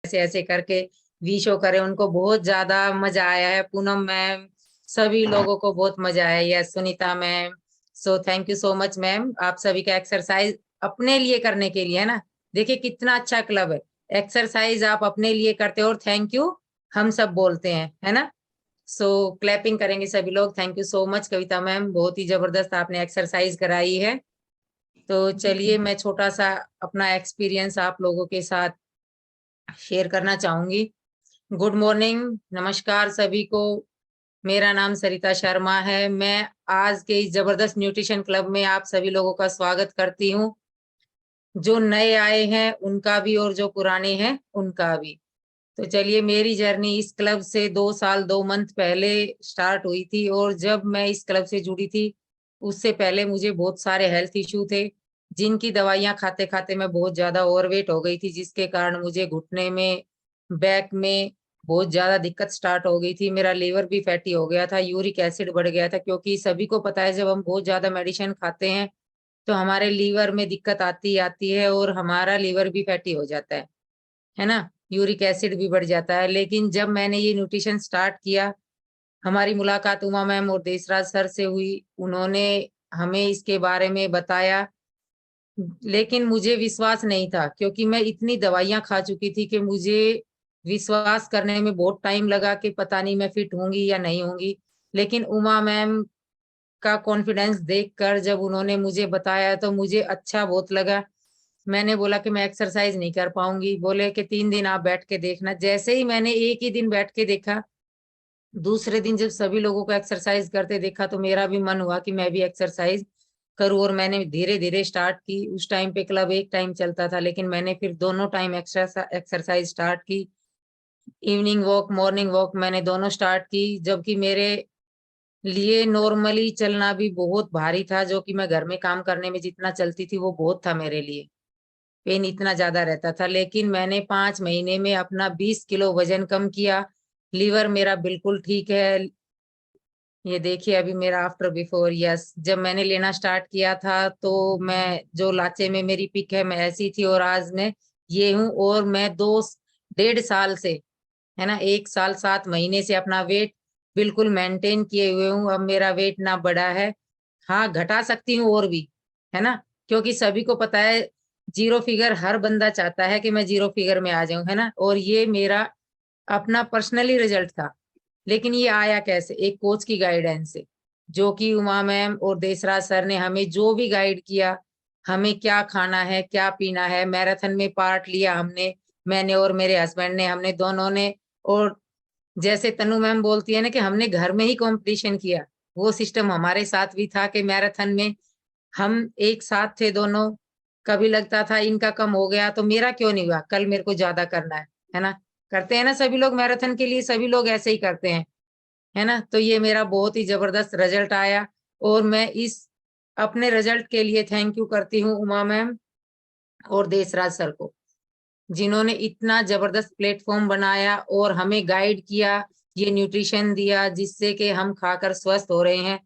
ऐसे ऐसे करके विशो करे, उनको बहुत ज्यादा मजा आया है। पूनम मैम, सभी लोगों को बहुत मजा आया। Yes Sunita ma'am, so thank you so much ma'am, आप सभी का एक्सरसाइज अपने लिए करने के लिए है ना। देखिए कितना अच्छा क्लब है, एक्सरसाइज आप अपने लिए करते हो और थैंक यू हम सब बोलते हैं, है ना। सो क्लैपिंग करेंगे सभी लोग। Thank you so much Kavita ma'am, बहुत ही जबरदस्त आपने एक्सरसाइज कराई है। तो चलिए मैं छोटा सा अपना एक्सपीरियंस आप लोगों के साथ शेयर करना चाहूंगी। गुड मॉर्निंग, नमस्कार सभी को। मेरा नाम सरिता शर्मा है। मैं आज के इस जबरदस्त न्यूट्रिशन क्लब में आप सभी लोगों का स्वागत करती हूँ। जो नए आए हैं उनका भी और जो पुराने हैं उनका भी। तो चलिए, मेरी जर्नी इस क्लब से 2 साल 2 मंथ पहले स्टार्ट हुई थी। और जब मैं इस क्लब से जुड़ी थी उससे पहले मुझे बहुत सारे हेल्थ इश्यू थे, जिनकी दवाइयां खाते खाते मैं बहुत ज्यादा ओवरवेट हो गई थी, जिसके कारण मुझे घुटने में, बैक में बहुत ज्यादा दिक्कत स्टार्ट हो गई थी। मेरा लीवर भी फैटी हो गया था, यूरिक एसिड बढ़ गया था। क्योंकि सभी को पता है जब हम बहुत ज्यादा मेडिसिन खाते हैं तो हमारे लीवर में दिक्कत आती आती है और हमारा लीवर भी फैटी हो जाता है ना। यूरिक एसिड भी बढ़ जाता है। लेकिन जब मैंने ये न्यूट्रिशन स्टार्ट किया, हमारी मुलाकात उमा मैम और देसराज सर से हुई, उन्होंने हमें इसके बारे में बताया। लेकिन मुझे विश्वास नहीं था, क्योंकि मैं इतनी दवाइयां खा चुकी थी कि मुझे विश्वास करने में बहुत टाइम लगा कि पता नहीं मैं फिट होंगी या नहीं होंगी। लेकिन उमा मैम का कॉन्फिडेंस देखकर जब उन्होंने मुझे बताया तो मुझे अच्छा बहुत लगा। मैंने बोला कि मैं एक्सरसाइज नहीं कर पाऊंगी। बोले कि 3 दिन आप बैठ के देखना। जैसे ही मैंने एक ही दिन बैठ के देखा, दूसरे दिन जब सभी लोगों को एक्सरसाइज करते देखा तो मेरा भी मन हुआ कि मैं भी एक्सरसाइज करूँ। और मैंने धीरे धीरे स्टार्ट की। उस टाइम पे क्लब एक टाइम चलता था, लेकिन मैंने फिर दोनों टाइम एक्सरसाइज स्टार्ट की। इवनिंग वॉक, मॉर्निंग वॉक मैंने दोनों स्टार्ट की। जबकि मेरे लिए नॉर्मली चलना भी बहुत भारी था, जो कि मैं घर में काम करने में जितना चलती थी वो बहुत था मेरे लिए। पेन इतना ज्यादा रहता था। लेकिन मैंने 5 महीने में अपना 20 किलो वजन कम किया। लीवर मेरा बिल्कुल ठीक है। ये देखिए अभी मेरा आफ्टर बिफोर। यस, जब मैंने लेना स्टार्ट किया था तो मैं जो लाचे में मेरी पिक है मैं ऐसी थी, और आज मैं ये हूँ। और मैं 1.5 साल से, है ना, 1 साल 7 महीने से अपना वेट बिल्कुल मेंटेन किए हुए हूँ। अब मेरा वेट ना बढ़ा है। हाँ, घटा सकती हूँ और भी, है ना। क्योंकि सभी को पता है जीरो फिगर हर बंदा चाहता है कि मैं जीरो फिगर में आ जाऊं, है ना। और ये मेरा अपना पर्सनली रिजल्ट था। लेकिन ये आया कैसे? एक कोच की गाइडेंस से, जो कि उमा मैम और देसराज सर ने हमें जो भी गाइड किया, हमें क्या खाना है क्या पीना है। मैराथन में पार्ट लिया हमने, मैंने और मेरे हस्बैंड ने, हमने दोनों ने। और जैसे तनु मैम बोलती है ना कि हमने घर में ही कंपटीशन किया, वो सिस्टम हमारे साथ भी था कि मैराथन में हम एक साथ थे दोनों। कभी लगता था इनका कम हो गया तो मेरा क्यों नहीं हुआ, कल मेरे को ज्यादा करना है ना। करते हैं ना सभी लोग मैराथन के लिए, सभी लोग ऐसे ही करते हैं, है ना। तो ये मेरा बहुत ही जबरदस्त रिजल्ट आया। और मैं इस अपने रिजल्ट के लिए थैंक यू करती हूँ उमा मैम और देसराज सर को, जिन्होंने इतना जबरदस्त प्लेटफॉर्म बनाया और हमें गाइड किया, ये न्यूट्रिशन दिया जिससे कि हम खाकर स्वस्थ हो रहे हैं।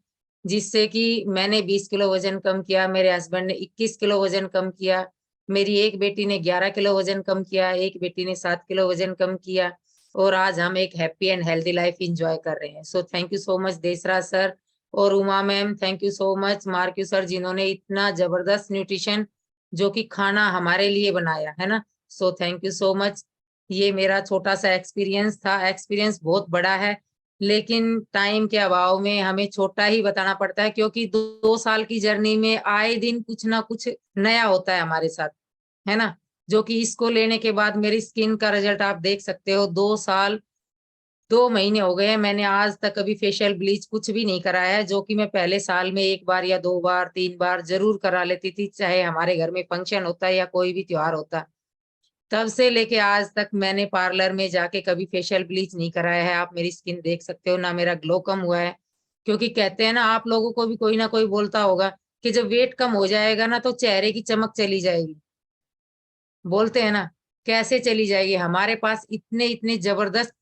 जिससे कि मैंने 20 किलो वजन कम किया, मेरे हस्बैंड ने 21 किलो वजन कम किया, मेरी एक बेटी ने 11 किलो वजन कम किया, एक बेटी ने 7 किलो वजन कम किया। और आज हम एक happy and healthy life enjoy कर रहे हैं। So thank you so much Desraj sir और Uma ma'am. Thank you so much मार्क्यू सर, जिन्होंने इतना जबरदस्त न्यूट्रिशन जो कि खाना हमारे लिए बनाया, है ना। सो थैंक यू सो मच। ये मेरा छोटा सा एक्सपीरियंस था। एक्सपीरियंस बहुत बड़ा है, लेकिन टाइम के अभाव में हमें छोटा ही बताना पड़ता है। क्योंकि 2 साल की जर्नी में आए दिन कुछ ना कुछ नया होता है हमारे साथ, है ना। जो कि इसको लेने के बाद मेरी स्किन का रिजल्ट आप देख सकते हो। 2 साल 2 महीने हो गए हैं, मैंने आज तक कभी फेशियल ब्लीच कुछ भी नहीं कराया है। जो कि मैं पहले साल में 1 बार या 2 बार 3 बार जरूर करा लेती थी, चाहे हमारे घर में फंक्शन होता है या कोई भी त्योहार होता। तब से लेके आज तक मैंने पार्लर में जाके कभी फेशियल ब्लीच नहीं कराया है। आप मेरी स्किन देख सकते हो ना, मेरा ग्लो कम हुआ है। क्योंकि कहते हैं ना, आप लोगों को भी कोई ना कोई बोलता होगा कि जब वेट कम हो जाएगा ना तो चेहरे की चमक चली जाएगी। बोलते हैं ना, कैसे चली जाएगी? हमारे पास इतने इतने जबरदस्त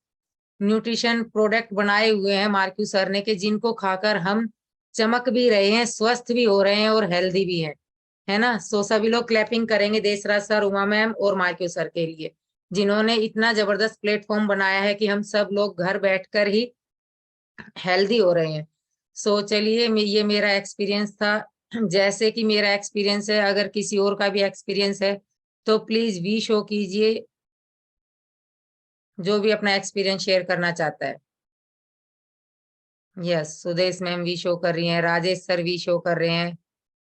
न्यूट्रिशन प्रोडक्ट बनाए हुए हैं मार्क्यू सर ने, कि जिनको खाकर हम चमक भी रहे हैं, स्वस्थ भी हो रहे हैं और हेल्दी भी है ना। सो सभी लोग क्लैपिंग करेंगे देसराज सर, उमा मैम और मार्क्यू सर के लिए। जिन्होंने इतना जबरदस्त प्लेटफॉर्म बनाया है कि हम सब लोग घर बैठकर ही हेल्दी हो रहे हैं। सो चलिए, ये मेरा एक्सपीरियंस था। जैसे कि मेरा एक्सपीरियंस है, अगर किसी और का भी एक्सपीरियंस है तो प्लीज वी शो कीजिए, जो भी अपना एक्सपीरियंस शेयर करना चाहता है। Yes, Sudesh ma'am we show कर रही हैं, राजेश सर वी शो कर रहे हैं।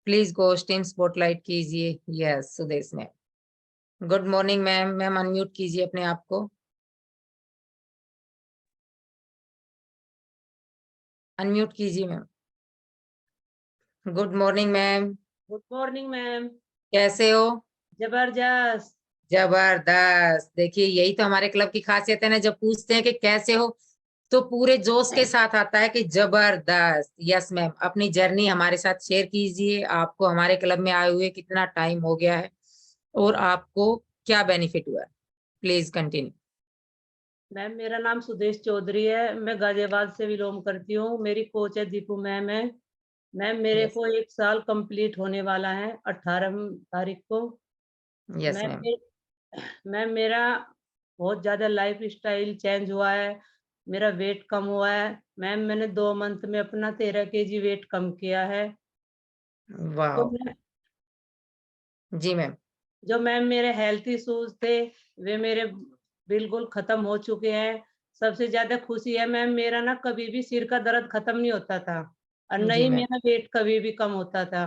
प्लीज गोस्ट टीम स्पॉटलाइट कीजिए। Yes Sudesh ma'am, good morning ma'am. Ma'am unmute कीजिए अपने आप को, अनम्यूट कीजिए ma'am. Good morning ma'am, good morning ma'am. कैसे हो? जबरदस्त। जबरदस्त। देखिए, यही तो हमारे क्लब की खासियत है ना, जब पूछते हैं कि कैसे हो तो पूरे जोश के साथ आता है कि जबरदस्त। यस मैम, अपनी जर्नी हमारे साथ शेयर कीजिए। आपको हमारे क्लब में आए हुए कितना टाइम हो गया है और आपको क्या बेनिफिट हुआ है? Please continue. मैम मेरा नाम सुदेश चौधरी है, मैं गाजियाबाद से बिलोंग करती हूँ। मेरी कोच है दीपू मैम है। मैम मेरे यस को 1 साल कंप्लीट होने वाला है 18 तारीख को। Yes ma'am ma'am. मैम मेरा बहुत ज़्यादा लाइफ स्टाइल चेंज हुआ है। मेरा वेट कम हुआ है मैम। मैंने 2 मंथ में अपना 13 kg वेट कम किया है। जो वाह। मैं जी मैम। जो मैम मेरे हेल्थ इश्यूज थे वे मेरे बिल्कुल खत्म हो चुके हैं। सबसे ज्यादा खुशी है मैम, मेरा ना कभी भी सिर का दर्द खत्म नहीं होता था और न जी ही मैम। मेरा वेट कभी भी कम होता था।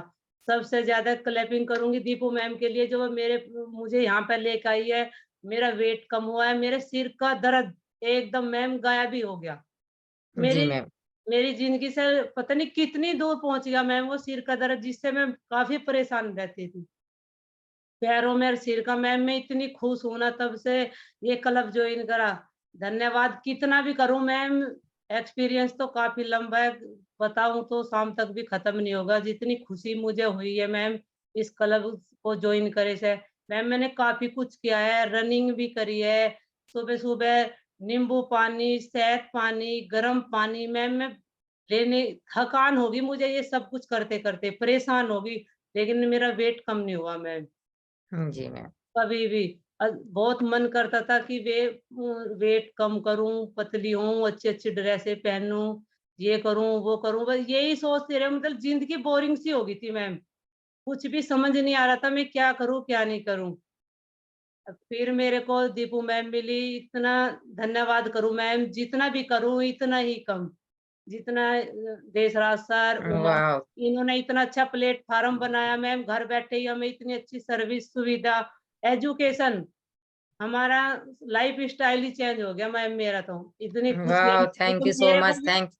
सबसे ज्यादा क्लैपिंग करूंगी दीपू मैम के लिए, जो मेरे मुझे यहाँ पर लेकर आई है। मेरा वेट कम हुआ है, मेरे सिर का दर्द एकदम मैम गायब ही हो गया। जी मेरी मैम। मेरी जिंदगी से पता नहीं कितनी दूर पहुंच गया मैम वो सिर का दर्द, जिससे मैं काफी परेशान रहती थी। पैरों में और सिर का। मैम मैं इतनी खुश हूं ना तब से ये क्लब ज्वाइन करा। धन्यवाद कितना भी करूं मैम, एक्सपीरियंस तो काफी लंबा है, बताऊं तो शाम तक भी खत्म नहीं होगा। जितनी खुशी मुझे हुई है मैम इस क्लब को ज्वाइन करे से। मैम मैंने काफी कुछ किया है, रनिंग भी करी है। सुबह सुबह नींबू पानी, शहद पानी, गर्म पानी। मैम मैं लेने थकान होगी मुझे ये सब कुछ करते करते, परेशान होगी, लेकिन मेरा वेट कम नहीं हुआ मैम जी मैम। कभी भी। बहुत मन करता था कि वेट कम करूं, पतली हूं, अच्छी अच्छी ड्रेसें पहनूं, ये करूं वो करूं, बस यही सोचते रहे। मतलब जिंदगी बोरिंग सी हो गई थी मैम, कुछ भी समझ नहीं आ रहा था मैं क्या करूं क्या नहीं करूं। फिर मेरे को दीपू मैम मिली, इतना धन्यवाद करूं मैम, जितना भी करूं इतना ही कम। जितना देशराज सर, उमा, वाह। इन्होंने इतना अच्छा प्लेटफार्म बनाया मैम, घर बैठे ही हमें इतनी अच्छी सर्विस सुविधा, एजुकेशन, हमारा लाइफ स्टाइल ही चेंज हो गया मैम। मेरा तो इतनी खुशी है वाह, मेरे थैंक को, यू सो मच।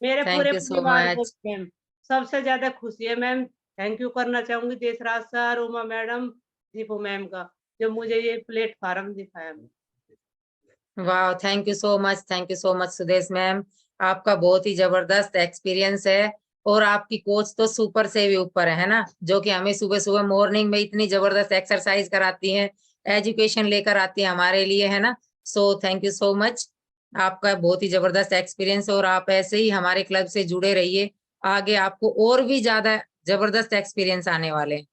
मेरे पूरे थैंक यू सो परिवार को मच। मैम। सबसे ज्यादा खुशी है मैम, थैंक यू करना चाहूंगी Deshraj sir, Uma madam, Deepu ma'am का, जो मुझे ये प्लेटफार्म दिखाया। वाह, thank you so much. Thank you so much Sudesh ma'am. आपका बहुत ही जबरदस्त एक्सपीरियंस है और आपकी कोच तो सुपर से भी ऊपर है ना, जो कि हमें सुबह सुबह मॉर्निंग में इतनी जबरदस्त एक्सरसाइज कराती हैं, एजुकेशन लेकर आती है हमारे लिए, है ना। सो थैंक यू सो मच। आपका बहुत ही जबरदस्त एक्सपीरियंस और आप ऐसे ही हमारे क्लब से जुड़े रहिए। आगे आपको और भी ज्यादा जबरदस्त एक्सपीरियंस आने वाले हैं,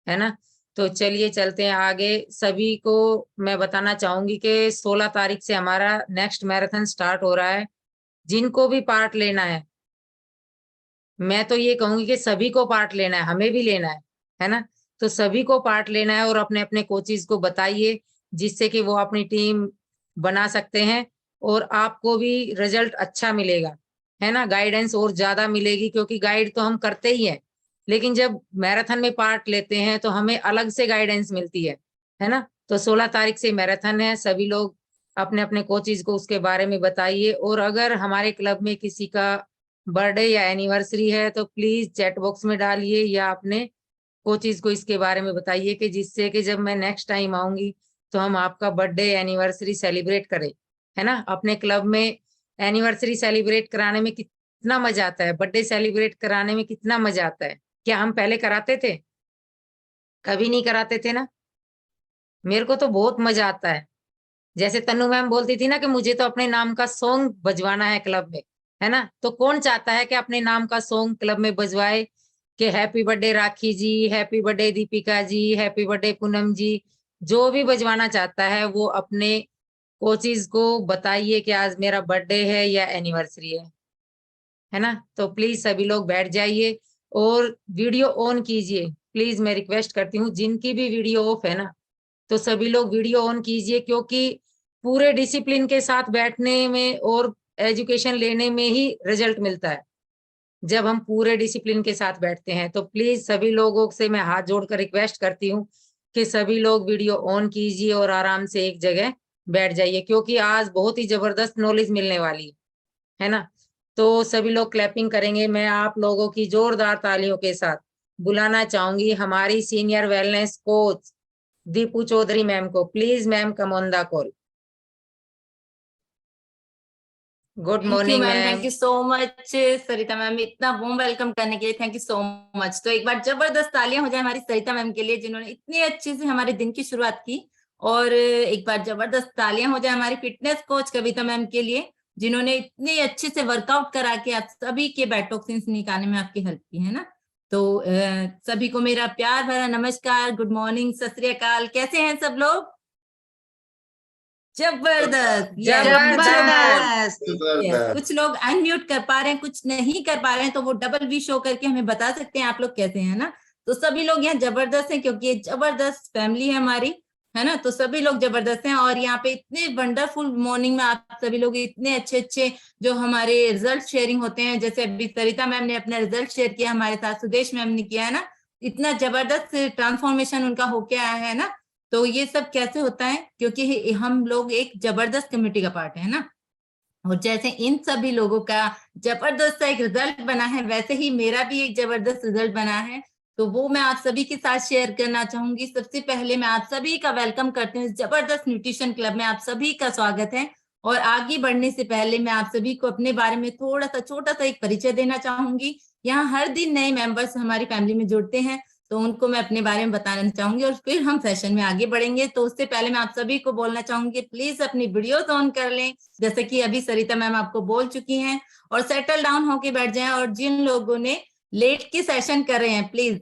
है ना। तो चलिए चलते हैं आगे। सभी को मैं बताना चाहूंगी कि 16 तारीख से हमारा नेक्स्ट मैराथन स्टार्ट हो रहा है। जिनको भी पार्ट लेना मैं तो ये कहूंगी कि सभी को पार्ट लेना है, हमें भी लेना है ना। तो सभी को पार्ट लेना है और अपने अपने कोचिज को बताइए, जिससे कि वो अपनी टीम बना सकते हैं और आपको भी रिजल्ट अच्छा मिलेगा, है ना। गाइडेंस और ज्यादा मिलेगी, क्योंकि गाइड तो हम करते ही हैं, लेकिन जब मैराथन में पार्ट लेते हैं तो हमें अलग से गाइडेंस मिलती है ना। तो 16 तारीख से मैराथन है, सभी लोग अपने अपने कोचिज को उसके बारे में बताइए। और अगर हमारे क्लब में किसी का बर्थडे या एनिवर्सरी है तो प्लीज चैट बॉक्स में डालिए या अपने कोचिज को इसके बारे में बताइए, कि जिससे कि जब मैं नेक्स्ट टाइम आऊंगी तो हम आपका बर्थडे एनिवर्सरी सेलिब्रेट करें, है ना। अपने क्लब में एनिवर्सरी सेलिब्रेट कराने में कितना मजा आता है, बर्थडे सेलिब्रेट कराने में कितना मजा आता है। क्या हम पहले कराते थे? कभी नहीं कराते थे ना। मेरे को तो बहुत मजा आता है। जैसे तन्नू मैम बोलती थी ना कि मुझे तो अपने नाम का सॉन्ग बजवाना है क्लब में, है ना। तो कौन चाहता है कि अपने नाम का सॉन्ग क्लब में बजवाए, कि हैप्पी बर्थडे राखी जी, happy birthday Deepika ji, happy birthday Poonam जी, जो भी बजवाना चाहता है वो अपने कोचेज को बताइए कि आज मेरा बर्थडे है या एनिवर्सरी है ना। तो प्लीज सभी लोग बैठ जाइए और वीडियो ऑन कीजिए। प्लीज मैं रिक्वेस्ट करती हूँ, जिनकी भी वीडियो ऑफ है ना, तो सभी लोग वीडियो ऑन कीजिए, क्योंकि पूरे डिसिप्लिन के साथ बैठने में और एजुकेशन लेने में ही रिजल्ट मिलता है जब हम पूरे डिसिप्लिन के साथ बैठते हैं। तो प्लीज सभी लोगों से मैं हाथ जोड़कर रिक्वेस्ट करती हूँ कि सभी लोग वीडियो ऑन कीजिए और आराम से एक जगह बैठ जाइए, क्योंकि आज बहुत ही जबरदस्त नॉलेज मिलने वाली है ना। तो सभी लोग क्लैपिंग करेंगे। मैं आप लोगों की जोरदार तालियों के साथ बुलाना चाहूंगी हमारी senior wellness coach Deepu Chaudhary ma'am को। Please ma'am, come on the call. Good thank you morning ma'am, ma'am. Thank you so much Sarita ma'am, इतना वार्म वेलकम करने के लिए थैंक यू सो मच। तो एक बार जबरदस्त तालियां हो जाए हमारी सरिता मैम के लिए, जिन्होंने इतनी अच्छे से हमारे दिन की शुरुआत की। और एक बार जबरदस्त तालियां हो जाए हमारी फिटनेस कोच कविता मैम के लिए, जिन्होंने इतनी अच्छे से वर्कआउट करा के आप सभी के बैड टॉक्सिन्स निकालने में आपकी हेल्प की है ना। तो सभी को मेरा प्यार भरा नमस्कार, गुड मॉर्निंग, सत श्री अकाल। कैसे हैं सब लोग? जबरदस्त। कुछ लोग अनम्यूट कर पा रहे हैं, कुछ नहीं कर पा रहे हैं, तो वो डबल वी शो करके हमें बता सकते हैं आप लोग कैसे हैं ना। तो सभी लोग यहाँ जबरदस्त हैं, क्योंकि ये जबरदस्त फैमिली है हमारी, है ना। तो सभी लोग जबरदस्त हैं। और यहाँ पे इतने वंडरफुल मॉर्निंग में आप सभी लोग इतने अच्छे अच्छे जो हमारे रिजल्ट शेयरिंग होते हैं, जैसे अभी सरिता मैम ने अपना रिजल्ट शेयर किया, हमारे साथ सुदेश मैम ने किया है ना, इतना जबरदस्त ट्रांसफॉर्मेशन उनका होके आया है ना। तो ये सब कैसे होता है? क्योंकि हम लोग एक जबरदस्त कम्युनिटी का पार्ट है ना। और जैसे इन सभी लोगों का जबरदस्त एक रिजल्ट बना है, वैसे ही मेरा भी एक जबरदस्त रिजल्ट बना है। तो वो मैं आप सभी के साथ शेयर करना चाहूंगी। सबसे पहले मैं आप सभी का वेलकम करती हूँ इस जबरदस्त न्यूट्रिशन क्लब में, आप सभी का स्वागत है। और आगे बढ़ने से पहले मैं आप सभी को अपने बारे में थोड़ा सा छोटा सा एक परिचय देना चाहूंगी। यहाँ हर दिन नए मेंबर्स हमारी फैमिली में जुड़ते हैं, तो उनको मैं अपने बारे में बताना चाहूंगी और फिर हम सेशन में आगे बढ़ेंगे। तो उससे पहले मैं आप सभी को बोलना चाहूंगी, प्लीज अपनी वीडियोस ऑन कर लें, जैसे कि अभी सरिता मैम आपको बोल चुकी हैं, और सेटल डाउन होके बैठ जाएं। और जिन लोगों ने लेट के सेशन कर रहे हैं, प्लीज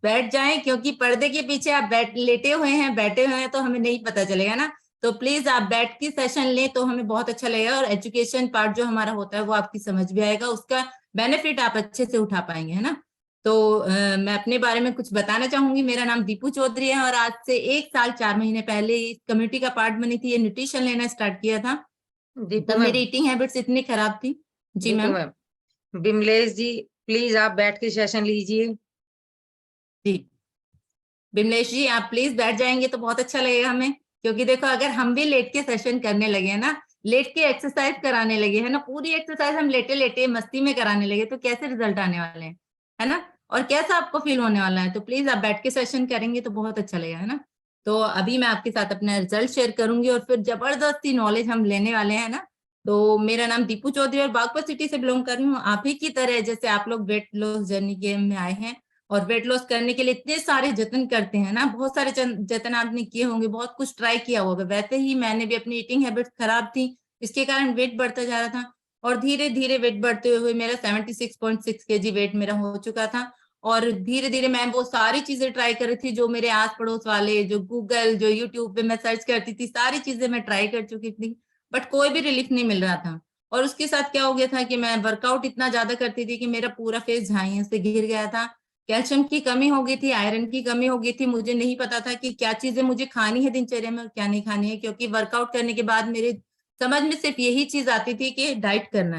बैठ जाएं, क्योंकि पर्दे के पीछे आप लेटे हुए हैं, बैठे हुए हैं, तो हमें नहीं पता चलेगा ना। तो प्लीज आप बैठ के सेशन लें तो हमें बहुत अच्छा लगेगा, और एजुकेशन पार्ट जो हमारा होता है वो आपकी समझ भी आएगा, उसका बेनिफिट आप अच्छे से उठा पाएंगे, है ना। तो मैं अपने बारे में कुछ बताना चाहूंगी। मेरा नाम दीपू चौधरी है, और आज से 1 साल 4 महीने पहले इस कम्युनिटी का पार्ट बनी थी, ये न्यूट्रिशन लेना स्टार्ट किया था। दीपू तब मैम, मेरी ईटिंग हैबिट्स इतनी खराब थी। जी Deepu ma'am. Ma'am, Bimlesh ji please आप बैठ के सेशन लीजिए। जी बिमलेश जी, आप प्लीज बैठ जाएंगे तो बहुत अच्छा लगेगा हमें, क्योंकि देखो अगर हम भी लेट के सेशन करने लगे हैं ना, लेट के एक्सरसाइज कराने लगे है ना, पूरी एक्सरसाइज हम लेटे लेटे मस्ती में कराने लगे, तो कैसे रिजल्ट आने वाले हैं, है ना। और कैसा आपको फील होने वाला है। तो प्लीज आप बैठ के सेशन करेंगे तो बहुत अच्छा लगेगा, है ना। तो अभी मैं आपके साथ अपना रिजल्ट शेयर करूंगी, और फिर जबरदस्ती नॉलेज हम लेने वाले हैं ना। तो मेरा नाम दीपू चौधरी और बागपत सिटी से बिलोंग कर रही हूँ। आप ही की तरह जैसे आप लोग वेट लॉस जर्नी के में आए हैं, और वेट लॉस करने के लिए इतने सारे जतन करते हैं ना, बहुत सारे जतन आपने किए होंगे, बहुत कुछ ट्राई किया होगा। वैसे ही मैंने भी, अपनी ईटिंग हैबिट्स खराब थी, इसके कारण वेट बढ़ता जा रहा था, और धीरे धीरे वेट बढ़ते हुए मेरा 76.6 kg वेट मेरा हो चुका था। और धीरे धीरे मैं वो सारी चीजें ट्राई कर रही थी जो मेरे आस पड़ोस वाले, जो गूगल, जो यूट्यूब पे मैं सर्च करती थी, सारी चीजें मैं ट्राई कर चुकी थी, बट कोई भी रिलीफ नहीं मिल रहा था। और उसके साथ क्या हो गया था कि मैं वर्कआउट इतना ज्यादा करती थी कि मेरा पूरा फेस झाइयों से घिर गया था। कैल्शियम की कमी हो गई थी, आयरन की कमी हो गई थी, मुझे नहीं पता था कि क्या चीजें मुझे खानी है दिनचर्या में और क्या नहीं खानी है, क्योंकि वर्कआउट करने के बाद मेरे समझ में सिर्फ यही चीज आती थी कि डाइट करना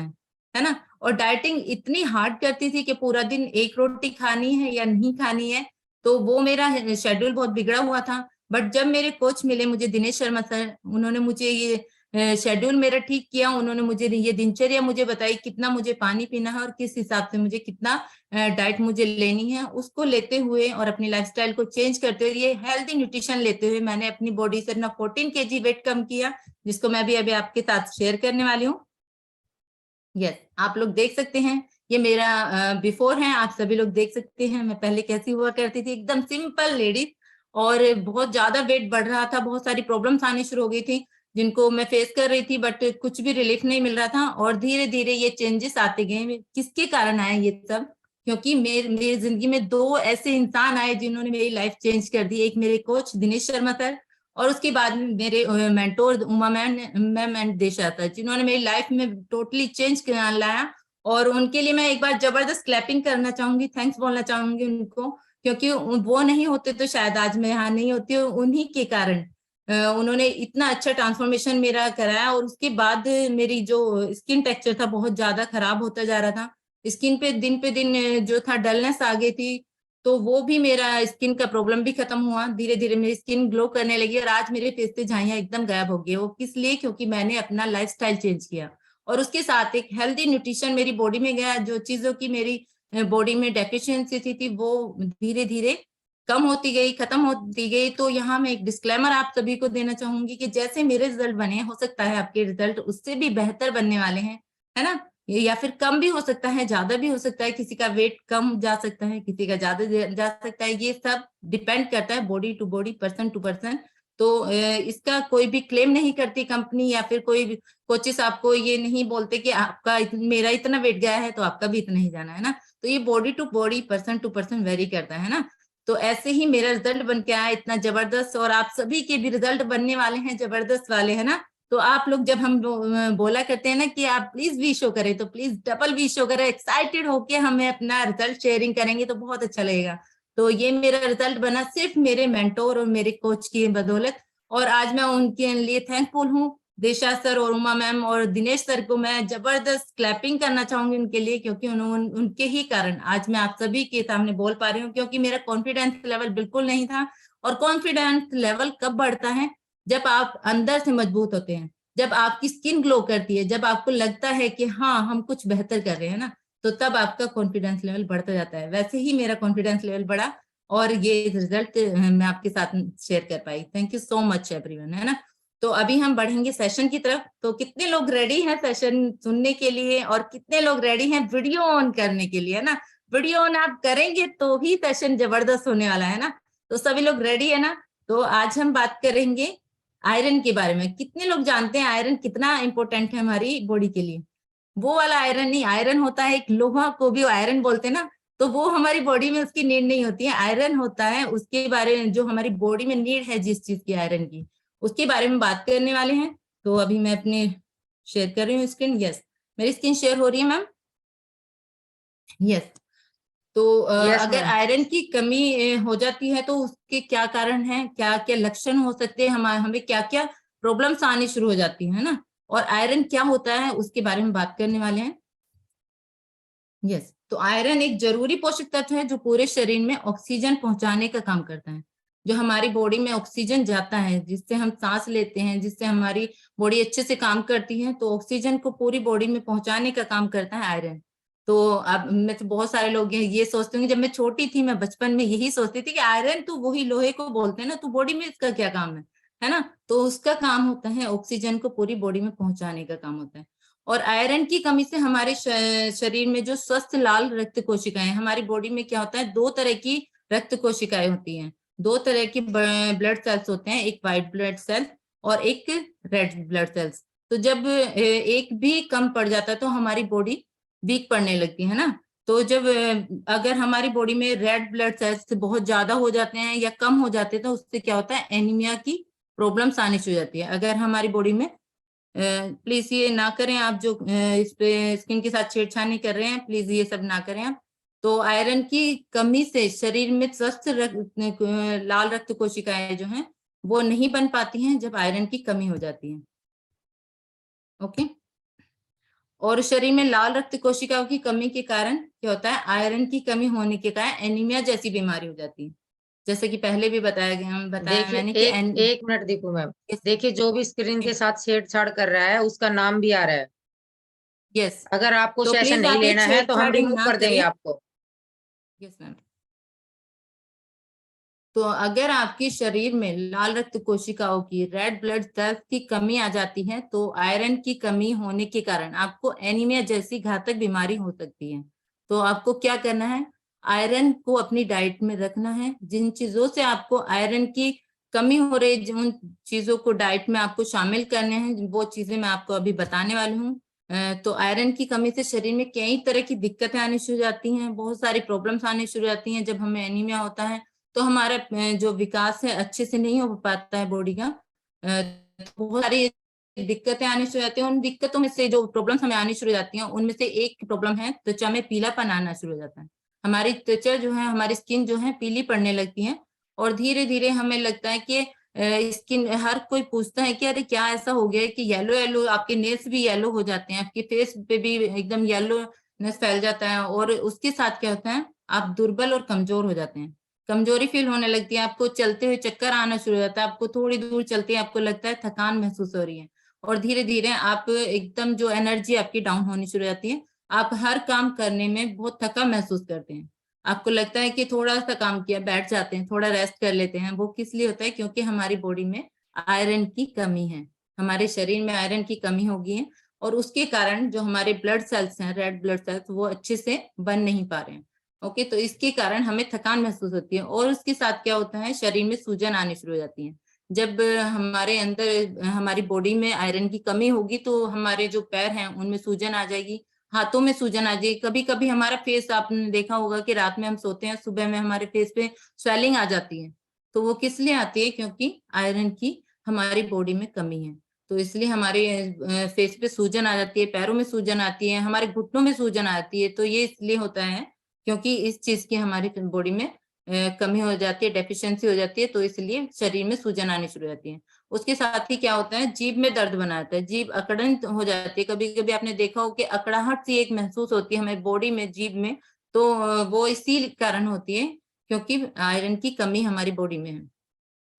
है ना। और डाइटिंग इतनी हार्ड करती थी कि पूरा दिन एक रोटी खानी है या नहीं खानी है, तो वो मेरा शेड्यूल बहुत बिगड़ा हुआ था। बट जब मेरे कोच मिले मुझे, दिनेश शर्मा सर, उन्होंने मुझे ये शेड्यूल मेरा ठीक किया, उन्होंने मुझे ये दिनचर्या मुझे बताई, कितना मुझे पानी पीना है और किस हिसाब से मुझे कितना डाइट मुझे लेनी है, उसको लेते हुए और अपनी लाइफस्टाइल को चेंज करते हुए, ये हेल्दी न्यूट्रिशन लेते हुए मैंने अपनी बॉडी से अपना 14 kg वेट कम किया, जिसको मैं भी अभी आपके साथ शेयर करने वाली हूँ। यस, आप लोग देख सकते हैं, ये मेरा बिफोर है, आप सभी लोग देख सकते हैं मैं पहले कैसी हुआ करती थी, एकदम सिंपल लेडीज। और बहुत ज्यादा वेट बढ़ रहा था, बहुत सारी प्रॉब्लम्स आनी शुरू हो गई थी जिनको मैं फेस कर रही थी, बट कुछ भी रिलीफ नहीं मिल रहा था। और धीरे धीरे ये चेंजेस आते गए। किसके कारण आए ये सब? क्योंकि मेरी जिंदगी में 2 ऐसे इंसान आए जिन्होंने मेरी लाइफ चेंज कर दी। एक मेरे कोच दिनेश शर्मा सर, और उसके बाद में मेरे mentor Uma ma'am and Disha sir, जिन्होंने मेरी लाइफ में टोटली चेंज लाया, और उनके लिए मैं एक बार जबरदस्त क्लैपिंग करना चाहूंगी, थैंक्स बोलना चाहूंगी उनको, क्योंकि वो नहीं होते तो शायद आज मैं यहाँ नहीं होती। उन्हीं के कारण उन्होंने इतना अच्छा ट्रांसफॉर्मेशन मेरा कराया। और उसके बाद मेरी जो स्किन टेक्सचर था बहुत ज्यादा खराब होता जा रहा था, स्किन पे दिन जो था डलनेस आ गई थी, तो वो भी मेरा स्किन का प्रॉब्लम भी खत्म हुआ। धीरे धीरे मेरी स्किन ग्लो करने लगी और आज मेरे फेस पे झाइयां एकदम गायब हो गई। वो किस लिए? क्योंकि मैंने अपना लाइफस्टाइल चेंज किया और उसके साथ एक हेल्दी न्यूट्रिशन मेरी बॉडी में गया। जो चीजों की मेरी बॉडी में डेफिशिएंसी थी वो धीरे धीरे कम होती गई, खत्म होती गई। तो यहाँ मैं एक डिस्क्लेमर आप सभी को देना चाहूंगी कि जैसे मेरे रिजल्ट बने, हो सकता है आपके रिजल्ट उससे भी बेहतर बनने वाले हैं, है ना, या फिर कम भी हो सकता है, ज्यादा भी हो सकता है, किसी का वेट कम जा सकता है, किसी का ज्यादा जा सकता है। ये सब डिपेंड करता है body to body, person to person. तो इसका कोई भी क्लेम नहीं करती कंपनी, या फिर कोई कोचेस आपको ये नहीं बोलते कि आपका मेरा इतना वेट गया है तो आपका भी इतना ही जाना है ना। तो ये body to body, person to person vary करता है ना। तो ऐसे ही मेरा रिजल्ट बन के आया इतना जबरदस्त, और आप सभी के भी रिजल्ट बनने वाले हैं जबरदस्त वाले, है ना। तो आप लोग जब हम बोला करते हैं ना कि आप प्लीज वी शो करें, तो प्लीज डबल वी शो करें, एक्साइटेड होके हमें अपना रिजल्ट शेयरिंग करेंगे तो बहुत अच्छा लगेगा। तो ये मेरा रिजल्ट बना सिर्फ मेरे मेंटोर और मेरे कोच की बदौलत, और आज मैं उनके लिए थैंकफुल हूँ। दिशा सर और उमा मैम और दिनेश सर को मैं जबरदस्त क्लैपिंग करना चाहूंगी उनके लिए, क्योंकि उनके ही कारण आज मैं आप सभी के सामने बोल पा रही हूँ। क्योंकि मेरा कॉन्फिडेंस लेवल बिल्कुल नहीं था, और कॉन्फिडेंस लेवल कब बढ़ता है? जब आप अंदर से मजबूत होते हैं, जब आपकी स्किन ग्लो करती है, जब आपको लगता है कि हाँ हम कुछ बेहतर कर रहे हैं ना, तो तब आपका कॉन्फिडेंस लेवल बढ़ता जाता है। वैसे ही मेरा कॉन्फिडेंस लेवल बढ़ा और ये रिजल्ट मैं आपके साथ शेयर कर पाई। Thank you so much everyone, है ना। तो अभी हम बढ़ेंगे सेशन की तरफ। तो कितने लोग रेडी हैं सेशन सुनने के लिए, और कितने लोग रेडी हैं वीडियो ऑन करने के लिए, है ना। वीडियो ऑन आप करेंगे तो ही सेशन जबरदस्त होने वाला है ना। तो सभी लोग रेडी है ना। तो आज हम बात करेंगे आयरन के बारे में। कितने लोग जानते हैं आयरन कितना इंपॉर्टेंट है हमारी बॉडी के लिए? वो वाला आयरन नहीं, आयरन होता है एक लोहा को भी आयरन बोलते हैं ना, तो वो हमारी बॉडी में उसकी नीड नहीं होती है। आयरन होता है उसके बारे में, जो हमारी बॉडी में नीड है जिस चीज की, आयरन की, उसके बारे में बात करने वाले हैं। तो अभी मैं अपने शेयर कर रही हूँ स्क्रीन। यस, मेरी स्क्रीन शेयर हो रही है मैम? यस। तो Yes, अगर ma'am. आयरन की कमी हो जाती है तो उसके क्या कारण हैं, क्या क्या लक्षण हो सकते हैं, हमें क्या क्या प्रॉब्लम्स आनी शुरू हो जाती है ना, और आयरन क्या होता है उसके बारे में बात करने वाले हैं। यस। तो आयरन एक जरूरी पोषक तत्व है जो पूरे शरीर में ऑक्सीजन पहुंचाने का काम करता है। जो हमारी बॉडी में ऑक्सीजन जाता है, जिससे हम सांस लेते हैं, जिससे हमारी बॉडी अच्छे से काम करती है, तो ऑक्सीजन को पूरी बॉडी में पहुंचाने का काम करता है आयरन। तो अब मैं तो बहुत सारे लोग ये सोचते होंगे, जब मैं छोटी थी मैं बचपन में यही सोचती थी कि आयरन तो वही लोहे को बोलते हैं ना, तो बॉडी में इसका क्या काम है ना। तो उसका काम होता है ऑक्सीजन को पूरी बॉडी में पहुंचाने का काम होता है। और आयरन की कमी से हमारे शरीर में जो स्वस्थ लाल रक्त कोशिकाएं, हमारी बॉडी में क्या होता है, दो तरह की रक्त कोशिकाएं होती हैं, दो तरह की ब्लड सेल्स होते हैं, एक व्हाइट ब्लड सेल और एक रेड ब्लड सेल्स। तो जब एक भी कम पड़ जाता है तो हमारी बॉडी वीक पड़ने लगती है ना। तो जब अगर हमारी बॉडी में रेड ब्लड सेल्स बहुत ज्यादा हो जाते हैं या कम हो जाते हैं तो उससे क्या होता है, एनीमिया की प्रॉब्लम्स आनी शुरू हो जाती है। अगर हमारी बॉडी में प्लीज ये ना करें आप, जो इस पे स्किन के साथ छेड़छाड़ कर रहे हैं, प्लीज ये सब ना करें आप। तो आयरन की कमी से शरीर में स्वस्थ लाल रक्त कोशिकाएं जो हैं वो नहीं बन पाती हैं जब आयरन की कमी हो जाती है। ओके। और शरीर में लाल रक्त कोशिकाओं की कमी के कारण क्या होता है, आयरन की कमी होने के कारण एनीमिया जैसी बीमारी हो जाती है। जैसे कि पहले भी बताया मैंने कि एक मिनट देखो मैम, देखिए जो भी स्क्रीन के साथ छेड़छाड़ कर रहा है उसका नाम भी आ रहा है। यस। अगर आपको तो सेशन प्लीज नहीं आप ये लेना है तो हम छेड़छाड़ रिमूव ना कर देंगे करें। आपको। Yes ma'am. तो अगर आपके शरीर में लाल रक्त कोशिकाओं की, रेड ब्लड सेल्स की कमी आ जाती है तो आयरन की कमी होने के कारण आपको एनीमिया जैसी घातक बीमारी हो सकती है। तो आपको क्या करना है, आयरन को अपनी डाइट में रखना है। जिन चीजों से आपको आयरन की कमी हो रही, उन चीजों को डाइट में आपको शामिल करने हैं, वो चीजें मैं आपको अभी बताने वाली हूँ। तो आयरन की कमी से शरीर में कई तरह की दिक्कतें आनी शुरू हो जाती हैं, बहुत सारी प्रॉब्लम्स आनी शुरू हो जाती हैं जब हमें एनीमिया होता है। तो तो हमारा जो विकास है अच्छे से नहीं हो पाता है बॉडी का। बहुत सारी दिक्कतें आनी शुरू हो जाती हैं। उन दिक्कतों में से जो प्रॉब्लम्स हमें आनी शुरू हो जाती हैं उनमें से एक प्रॉब्लम है त्वचा में पीलापन आना शुरू हो जाता है। हमारी त्वचा जो है, हमारी स्किन जो है पीली पड़ने लगती है और धीरे धीरे हमें लगता है कि स्किन, हर कोई पूछता है कि अरे क्या ऐसा हो गया है कि येलो येलो, आपके नेल्स भी येलो हो जाते हैं, आपके फेस पे भी एकदम येलोनेस फैल जाता है। और उसके साथ क्या होता है, आप दुर्बल और कमजोर हो जाते हैं, कमजोरी फील होने लगती है, आपको चलते हुए चक्कर आना शुरू हो जाता है, आपको थोड़ी दूर चलते ही आपको लगता है थकान महसूस हो रही है और धीरे धीरे आप एकदम जो एनर्जी आपकी डाउन होनी शुरू हो जाती है। आप हर काम करने में बहुत थका महसूस करते हैं, आपको लगता है कि थोड़ा सा काम किया बैठ जाते हैं, थोड़ा रेस्ट कर लेते हैं। वो किस लिए होता है, क्योंकि हमारी बॉडी में आयरन की कमी है, हमारे शरीर में आयरन की कमी हो गई है और उसके कारण जो हमारे ब्लड सेल्स हैं, रेड ब्लड सेल्स, वो अच्छे से बन नहीं पा रहे हैं। ओके, तो इसके कारण हमें थकान महसूस होती है और उसके साथ क्या होता है, शरीर में सूजन आनी शुरू हो जाती है। जब हमारे अंदर, हमारी बॉडी में आयरन की कमी होगी तो हमारे जो पैर हैं उनमें सूजन आ जाएगी, हाथों में सूजन आ जाएगी। कभी कभी हमारा फेस, आपने देखा होगा कि रात में हम सोते हैं, सुबह में हमारे फेस पे स्वेलिंग आ जाती है। तो वो किस लिए आती है, क्योंकि आयरन की हमारी बॉडी में कमी है। तो इसलिए हमारे फेस पे सूजन आ जाती है, पैरों में सूजन आती है, हमारे घुटनों में सूजन आती है। तो ये इसलिए होता है क्योंकि इस चीज की हमारी बॉडी में कमी हो जाती है, डेफिशिएंसी हो जाती है, तो इसलिए शरीर में सूजन आनी शुरू हो जाती है। उसके साथ ही क्या होता है, जीभ में दर्द बनाता है, जीभ अकड़न हो जाती है। कभी कभी आपने देखा हो कि अकड़ाहट सी एक महसूस होती है हमें बॉडी में, जीभ में, तो वो इसी कारण होती है क्योंकि आयरन की कमी हमारी बॉडी में है।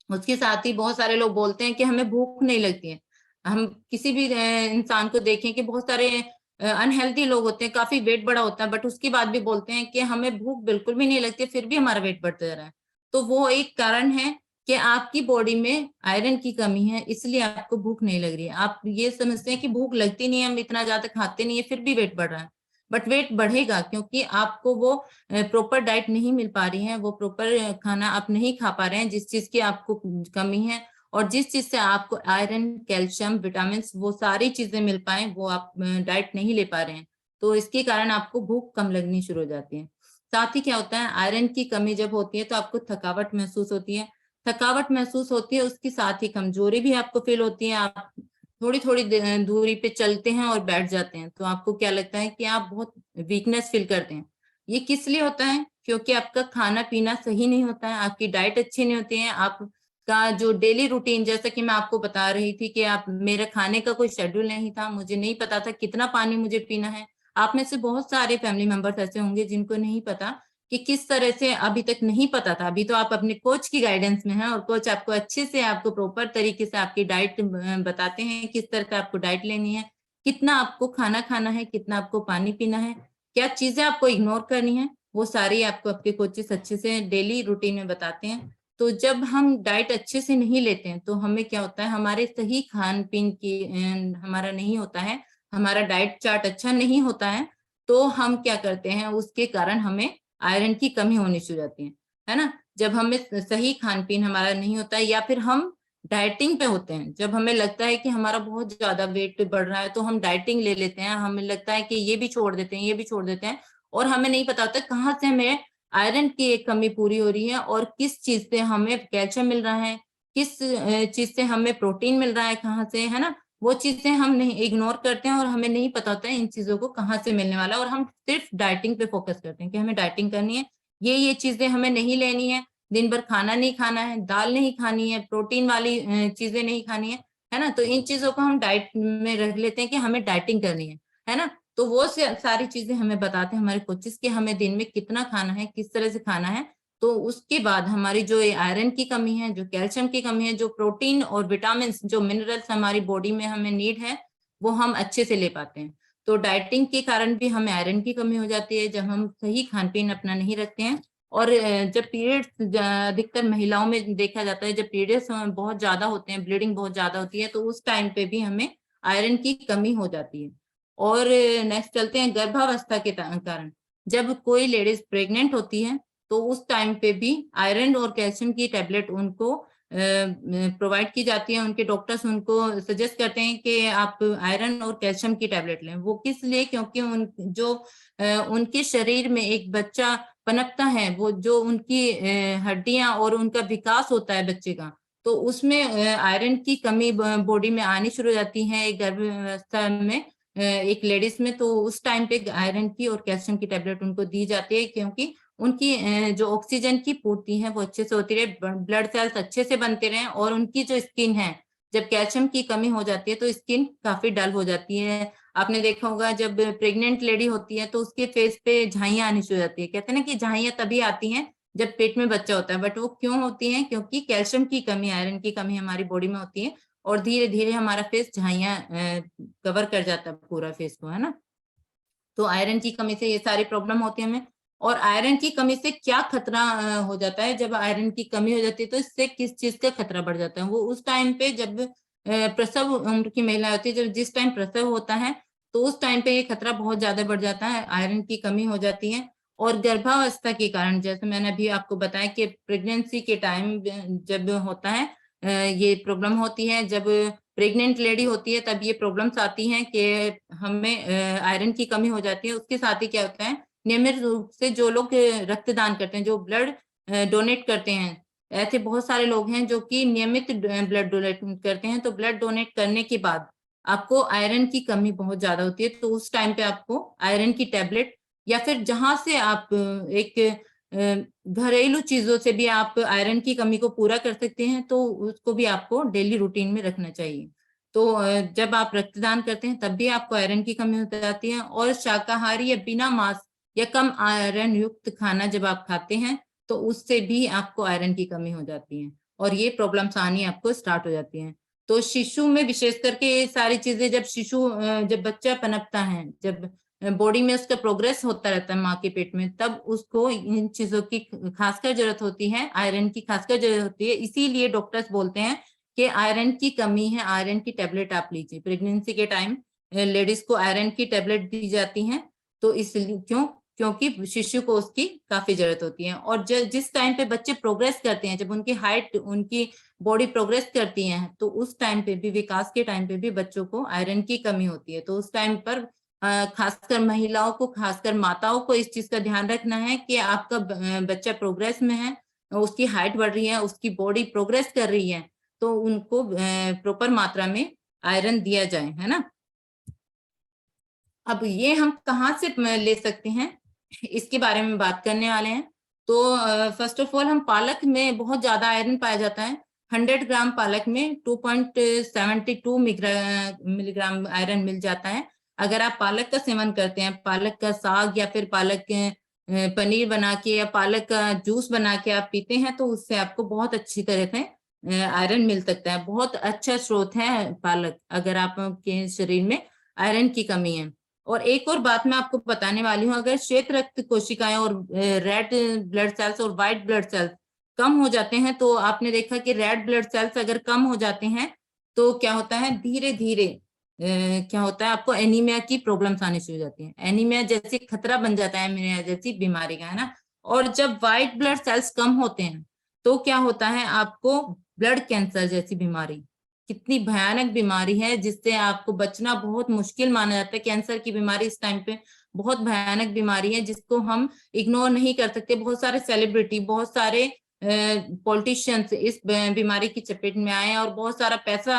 उसके साथ ही बहुत सारे लोग बोलते हैं कि हमें भूख नहीं लगती है। हम किसी भी इंसान को देखें कि बहुत सारे अनहेल्दी लोग होते हैं, काफी वेट बढ़ा होता है, बट उसके बाद भी बोलते हैं कि हमें भूख बिल्कुल भी नहीं लगती, फिर भी हमारा वेट बढ़ता जा रहा है। तो वो एक कारण है कि आपकी बॉडी में आयरन की कमी है, इसलिए आपको भूख नहीं लग रही है। आप ये समझते हैं कि भूख लगती नहीं है, हम इतना ज्यादा खाते नहीं है, फिर भी वेट बढ़ रहा है। बट वेट बढ़ेगा क्योंकि आपको वो प्रॉपर डाइट नहीं मिल पा रही है, वो प्रॉपर खाना आप नहीं खा पा रहे हैं जिस चीज की आपको कमी है, और जिस चीज से आपको आयरन, कैल्शियम, विटामिन, वो सारी चीजें मिल पाए, वो आप डाइट नहीं ले पा रहे हैं। तो इसके कारण आपको भूख कम लगनी शुरू हो जाती है। साथ ही क्या होता है, आयरन की कमी जब होती है तो आपको थकावट महसूस होती है, थकावट महसूस होती है, उसके साथ ही कमजोरी भी आपको फील होती है। आप थोड़ी थोड़ी दूरी पे चलते हैं और बैठ जाते हैं तो आपको क्या लगता है कि आप बहुत वीकनेस फील करते हैं। ये किस लिए होता है, क्योंकि आपका खाना पीना सही नहीं होता है, आपकी डाइट अच्छी नहीं होती है, आपका जो डेली रूटीन, जैसा कि मैं आपको बता रही थी कि आप, मेरे खाने का कोई शेड्यूल नहीं था, मुझे नहीं पता था कितना पानी मुझे पीना है। आप में से बहुत सारे फैमिली मेंबर्स ऐसे होंगे जिनको नहीं पता कि किस तरह से, अभी तक नहीं पता था। अभी तो आप अपने कोच की गाइडेंस में हैं और कोच आपको अच्छे से, आपको प्रॉपर तरीके से आपकी डाइट बताते हैं, किस तरह से आपको डाइट लेनी है, कितना आपको खाना खाना है, कितना आपको पानी पीना है, क्या चीजें आपको इग्नोर करनी है, वो सारी आपको आपके कोचेस अच्छे से डेली रूटीन में बताते हैं। तो जब हम डाइट अच्छे से नहीं लेते हैं तो हमें क्या होता है, हमारे सही खान पीन की हमारा नहीं होता है, हमारा डाइट चार्ट अच्छा नहीं होता है, तो हम क्या करते हैं, उसके कारण हमें आयरन की कमी होनी शुरू जाती है ना। जब हमें सही खान पीन हमारा नहीं होता है या फिर हम डाइटिंग पे होते हैं, जब हमें लगता है कि हमारा बहुत ज्यादा वेट बढ़ रहा है तो हम डाइटिंग ले लेते हैं, हमें लगता है कि ये भी छोड़ देते हैं, ये भी छोड़ देते हैं, और हमें नहीं पता होता कहाँ से हमें आयरन की एक कमी पूरी हो रही है और किस चीज से हमें कैल्शियम मिल रहा है, किस चीज से हमें प्रोटीन मिल रहा है, कहाँ से, है ना। वो चीजें हम नहीं, इग्नोर करते हैं और हमें नहीं पता होता है इन चीजों को कहाँ से मिलने वाला है, और हम सिर्फ डाइटिंग पे फोकस करते हैं कि हमें डाइटिंग करनी है, ये चीजें हमें नहीं लेनी है, दिन भर खाना नहीं खाना है, दाल नहीं खानी है, प्रोटीन वाली चीजें नहीं खानी है ना। तो इन चीजों को हम डाइट में रख लेते हैं कि हमें डाइटिंग करनी है ना। तो वो सारी चीजें हमें बताते हैं हमारे कोचेस कि हमें दिन में कितना खाना है, किस तरह से खाना है। तो उसके बाद हमारी जो आयरन की कमी है, जो कैल्शियम की कमी है, जो प्रोटीन और विटामिन, जो मिनरल्स हमारी बॉडी में हमें नीड है, वो हम अच्छे से ले पाते हैं। तो डाइटिंग के कारण भी हमें आयरन की कमी हो जाती है जब हम सही खान पीन अपना नहीं रखते हैं। और जब पीरियड्स, अधिकतर महिलाओं में देखा जाता है, जब पीरियड्स बहुत ज्यादा होते हैं, ब्लीडिंग बहुत ज्यादा होती है, तो उस टाइम पे भी हमें आयरन की कमी हो जाती है। और नेक्स्ट चलते हैं गर्भावस्था के कारण। जब कोई लेडीज प्रेग्नेंट होती है तो उस टाइम पे भी आयरन और कैल्शियम की टेबलेट उनको प्रोवाइड की जाती है, उनके डॉक्टर्स उनको सजेस्ट करते हैं कि आप आयरन और कैल्शियम की टैबलेट लें। वो किस लिए? क्योंकि उनके शरीर में एक बच्चा पनपता है, वो जो उनकी हड्डियां और उनका विकास होता है बच्चे का, तो उसमें आयरन की कमी बॉडी में आनी शुरू हो जाती है एक गर्भावस्था में, एक लेडीज में। तो उस टाइम पे आयरन की और कैल्शियम की टैबलेट उनको दी जाती है, क्योंकि उनकी जो ऑक्सीजन की पूर्ति है वो अच्छे से होती रहे, ब्लड सेल्स अच्छे से बनते रहे, और उनकी जो स्किन है, जब कैल्शियम की कमी हो जाती है तो स्किन काफी डल हो जाती है। आपने देखा होगा जब प्रेग्नेंट लेडी होती है तो उसके फेस पे झाइयां आनी शुरू हो जाती है। कहते हैं ना कि झाइयां तभी आती हैं जब पेट में बच्चा होता है, बट वो क्यों होती है? क्योंकि कैल्शियम की कमी, आयरन की कमी हमारी बॉडी में होती है, और धीरे धीरे हमारा फेस झाइयां कवर कर जाता है पूरा फेस को, है ना। तो आयरन की कमी से ये सारी प्रॉब्लम होती है हमें। और आयरन की कमी से क्या खतरा हो जाता है? जब आयरन की कमी हो जाती है तो इससे किस चीज का खतरा बढ़ जाता है? वो उस टाइम पे जब प्रसव उम्र की महिला होती है, जब जिस टाइम प्रसव होता है तो उस टाइम पे ये खतरा बहुत ज्यादा बढ़ जाता है, आयरन की कमी हो जाती है। और गर्भावस्था के कारण, जैसे मैंने अभी आपको बताया कि प्रेगनेंसी के टाइम जब होता है ये प्रॉब्लम होती है, जब प्रेग्नेंट लेडी होती है तब ये प्रॉब्लम्स आती हैं कि हमें आयरन की कमी हो जाती है। उसके साथ ही क्या होता है, नियमित रूप से जो लोग रक्तदान करते हैं, जो ब्लड डोनेट करते हैं, ऐसे बहुत सारे लोग हैं जो कि नियमित ब्लड डोनेट करते हैं। तो ब्लड डोनेट करने के बाद आपको आयरन की कमी बहुत ज्यादा होती है, तो उस टाइम पे आपको आयरन की टैबलेट, या फिर जहां से आप एक घरेलू चीजों से भी आप आयरन की कमी को पूरा कर सकते हैं, तो उसको भी आपको डेली रूटीन में रखना चाहिए। तो जब आप रक्तदान करते हैं तब भी आपको आयरन की कमी हो जाती है। और शाकाहारी या बिना मांस या कम आयरन युक्त खाना जब आप खाते हैं तो उससे भी आपको आयरन की कमी हो जाती है, और ये प्रॉब्लम्स आनी आपको स्टार्ट हो जाती हैं। तो शिशु में विशेष करके ये सारी चीजें, जब बच्चा पनपता है, जब बॉडी में उसका प्रोग्रेस होता रहता है माँ के पेट में, तब उसको इन चीजों की खासकर जरूरत होती है, आयरन की खासकर जरूरत होती है। इसीलिए डॉक्टर्स बोलते हैं कि आयरन की कमी है, आयरन की टैबलेट आप लीजिए। प्रेगनेंसी के टाइम लेडीज को आयरन की टैबलेट दी जाती है, तो इसलिए क्योंकि शिशु को उसकी काफी जरूरत होती है। और जिस टाइम पे बच्चे प्रोग्रेस करते हैं, जब उनकी हाइट, उनकी बॉडी प्रोग्रेस करती है, तो उस टाइम पे भी, विकास के टाइम पे भी बच्चों को आयरन की कमी होती है। तो उस टाइम पर खासकर महिलाओं को, खासकर माताओं को इस चीज का ध्यान रखना है कि आपका बच्चा प्रोग्रेस में है, उसकी हाइट बढ़ रही है, उसकी बॉडी प्रोग्रेस कर रही है, तो उनको प्रॉपर मात्रा में आयरन दिया जाए, है ना। अब ये हम कहाँ से ले सकते हैं, इसके बारे में बात करने वाले हैं। तो फर्स्ट ऑफ ऑल, हम पालक में बहुत ज्यादा आयरन पाया जाता है। 100 ग्राम पालक में 2.72 मिलीग्राम आयरन मिल जाता है। अगर आप पालक का सेवन करते हैं, पालक का साग या फिर पालक पनीर बना के या पालक का जूस बना के आप पीते हैं, तो उससे आपको बहुत अच्छी तरह से आयरन मिल सकता है। बहुत अच्छा स्रोत है पालक, अगर आपके शरीर में आयरन की कमी है। और एक और बात मैं आपको बताने वाली हूँ, अगर श्वेत रक्त कोशिकाएं और रेड ब्लड सेल्स और व्हाइट ब्लड सेल्स कम हो जाते हैं, तो आपने देखा कि रेड ब्लड सेल्स अगर कम हो जाते हैं तो क्या होता है, धीरे धीरे क्या होता है, आपको एनीमिया की प्रॉब्लम्स आनी शुरू हो जाती है। एनीमिया जैसे खतरा बन जाता है एनीमिया जैसी बीमारी का, है ना। और जब व्हाइट ब्लड सेल्स कम होते हैं तो क्या होता है, आपको ब्लड कैंसर जैसी बीमारी, कितनी भयानक बीमारी है जिससे आपको बचना बहुत मुश्किल माना जाता है। कैंसर की बीमारी इस टाइम पे बहुत भयानक बीमारी है जिसको हम इग्नोर नहीं कर सकते। बहुत सारे सेलिब्रिटी, बहुत सारे पॉलिटिशियंस इस बीमारी की चपेट में आए हैं, और बहुत सारा पैसा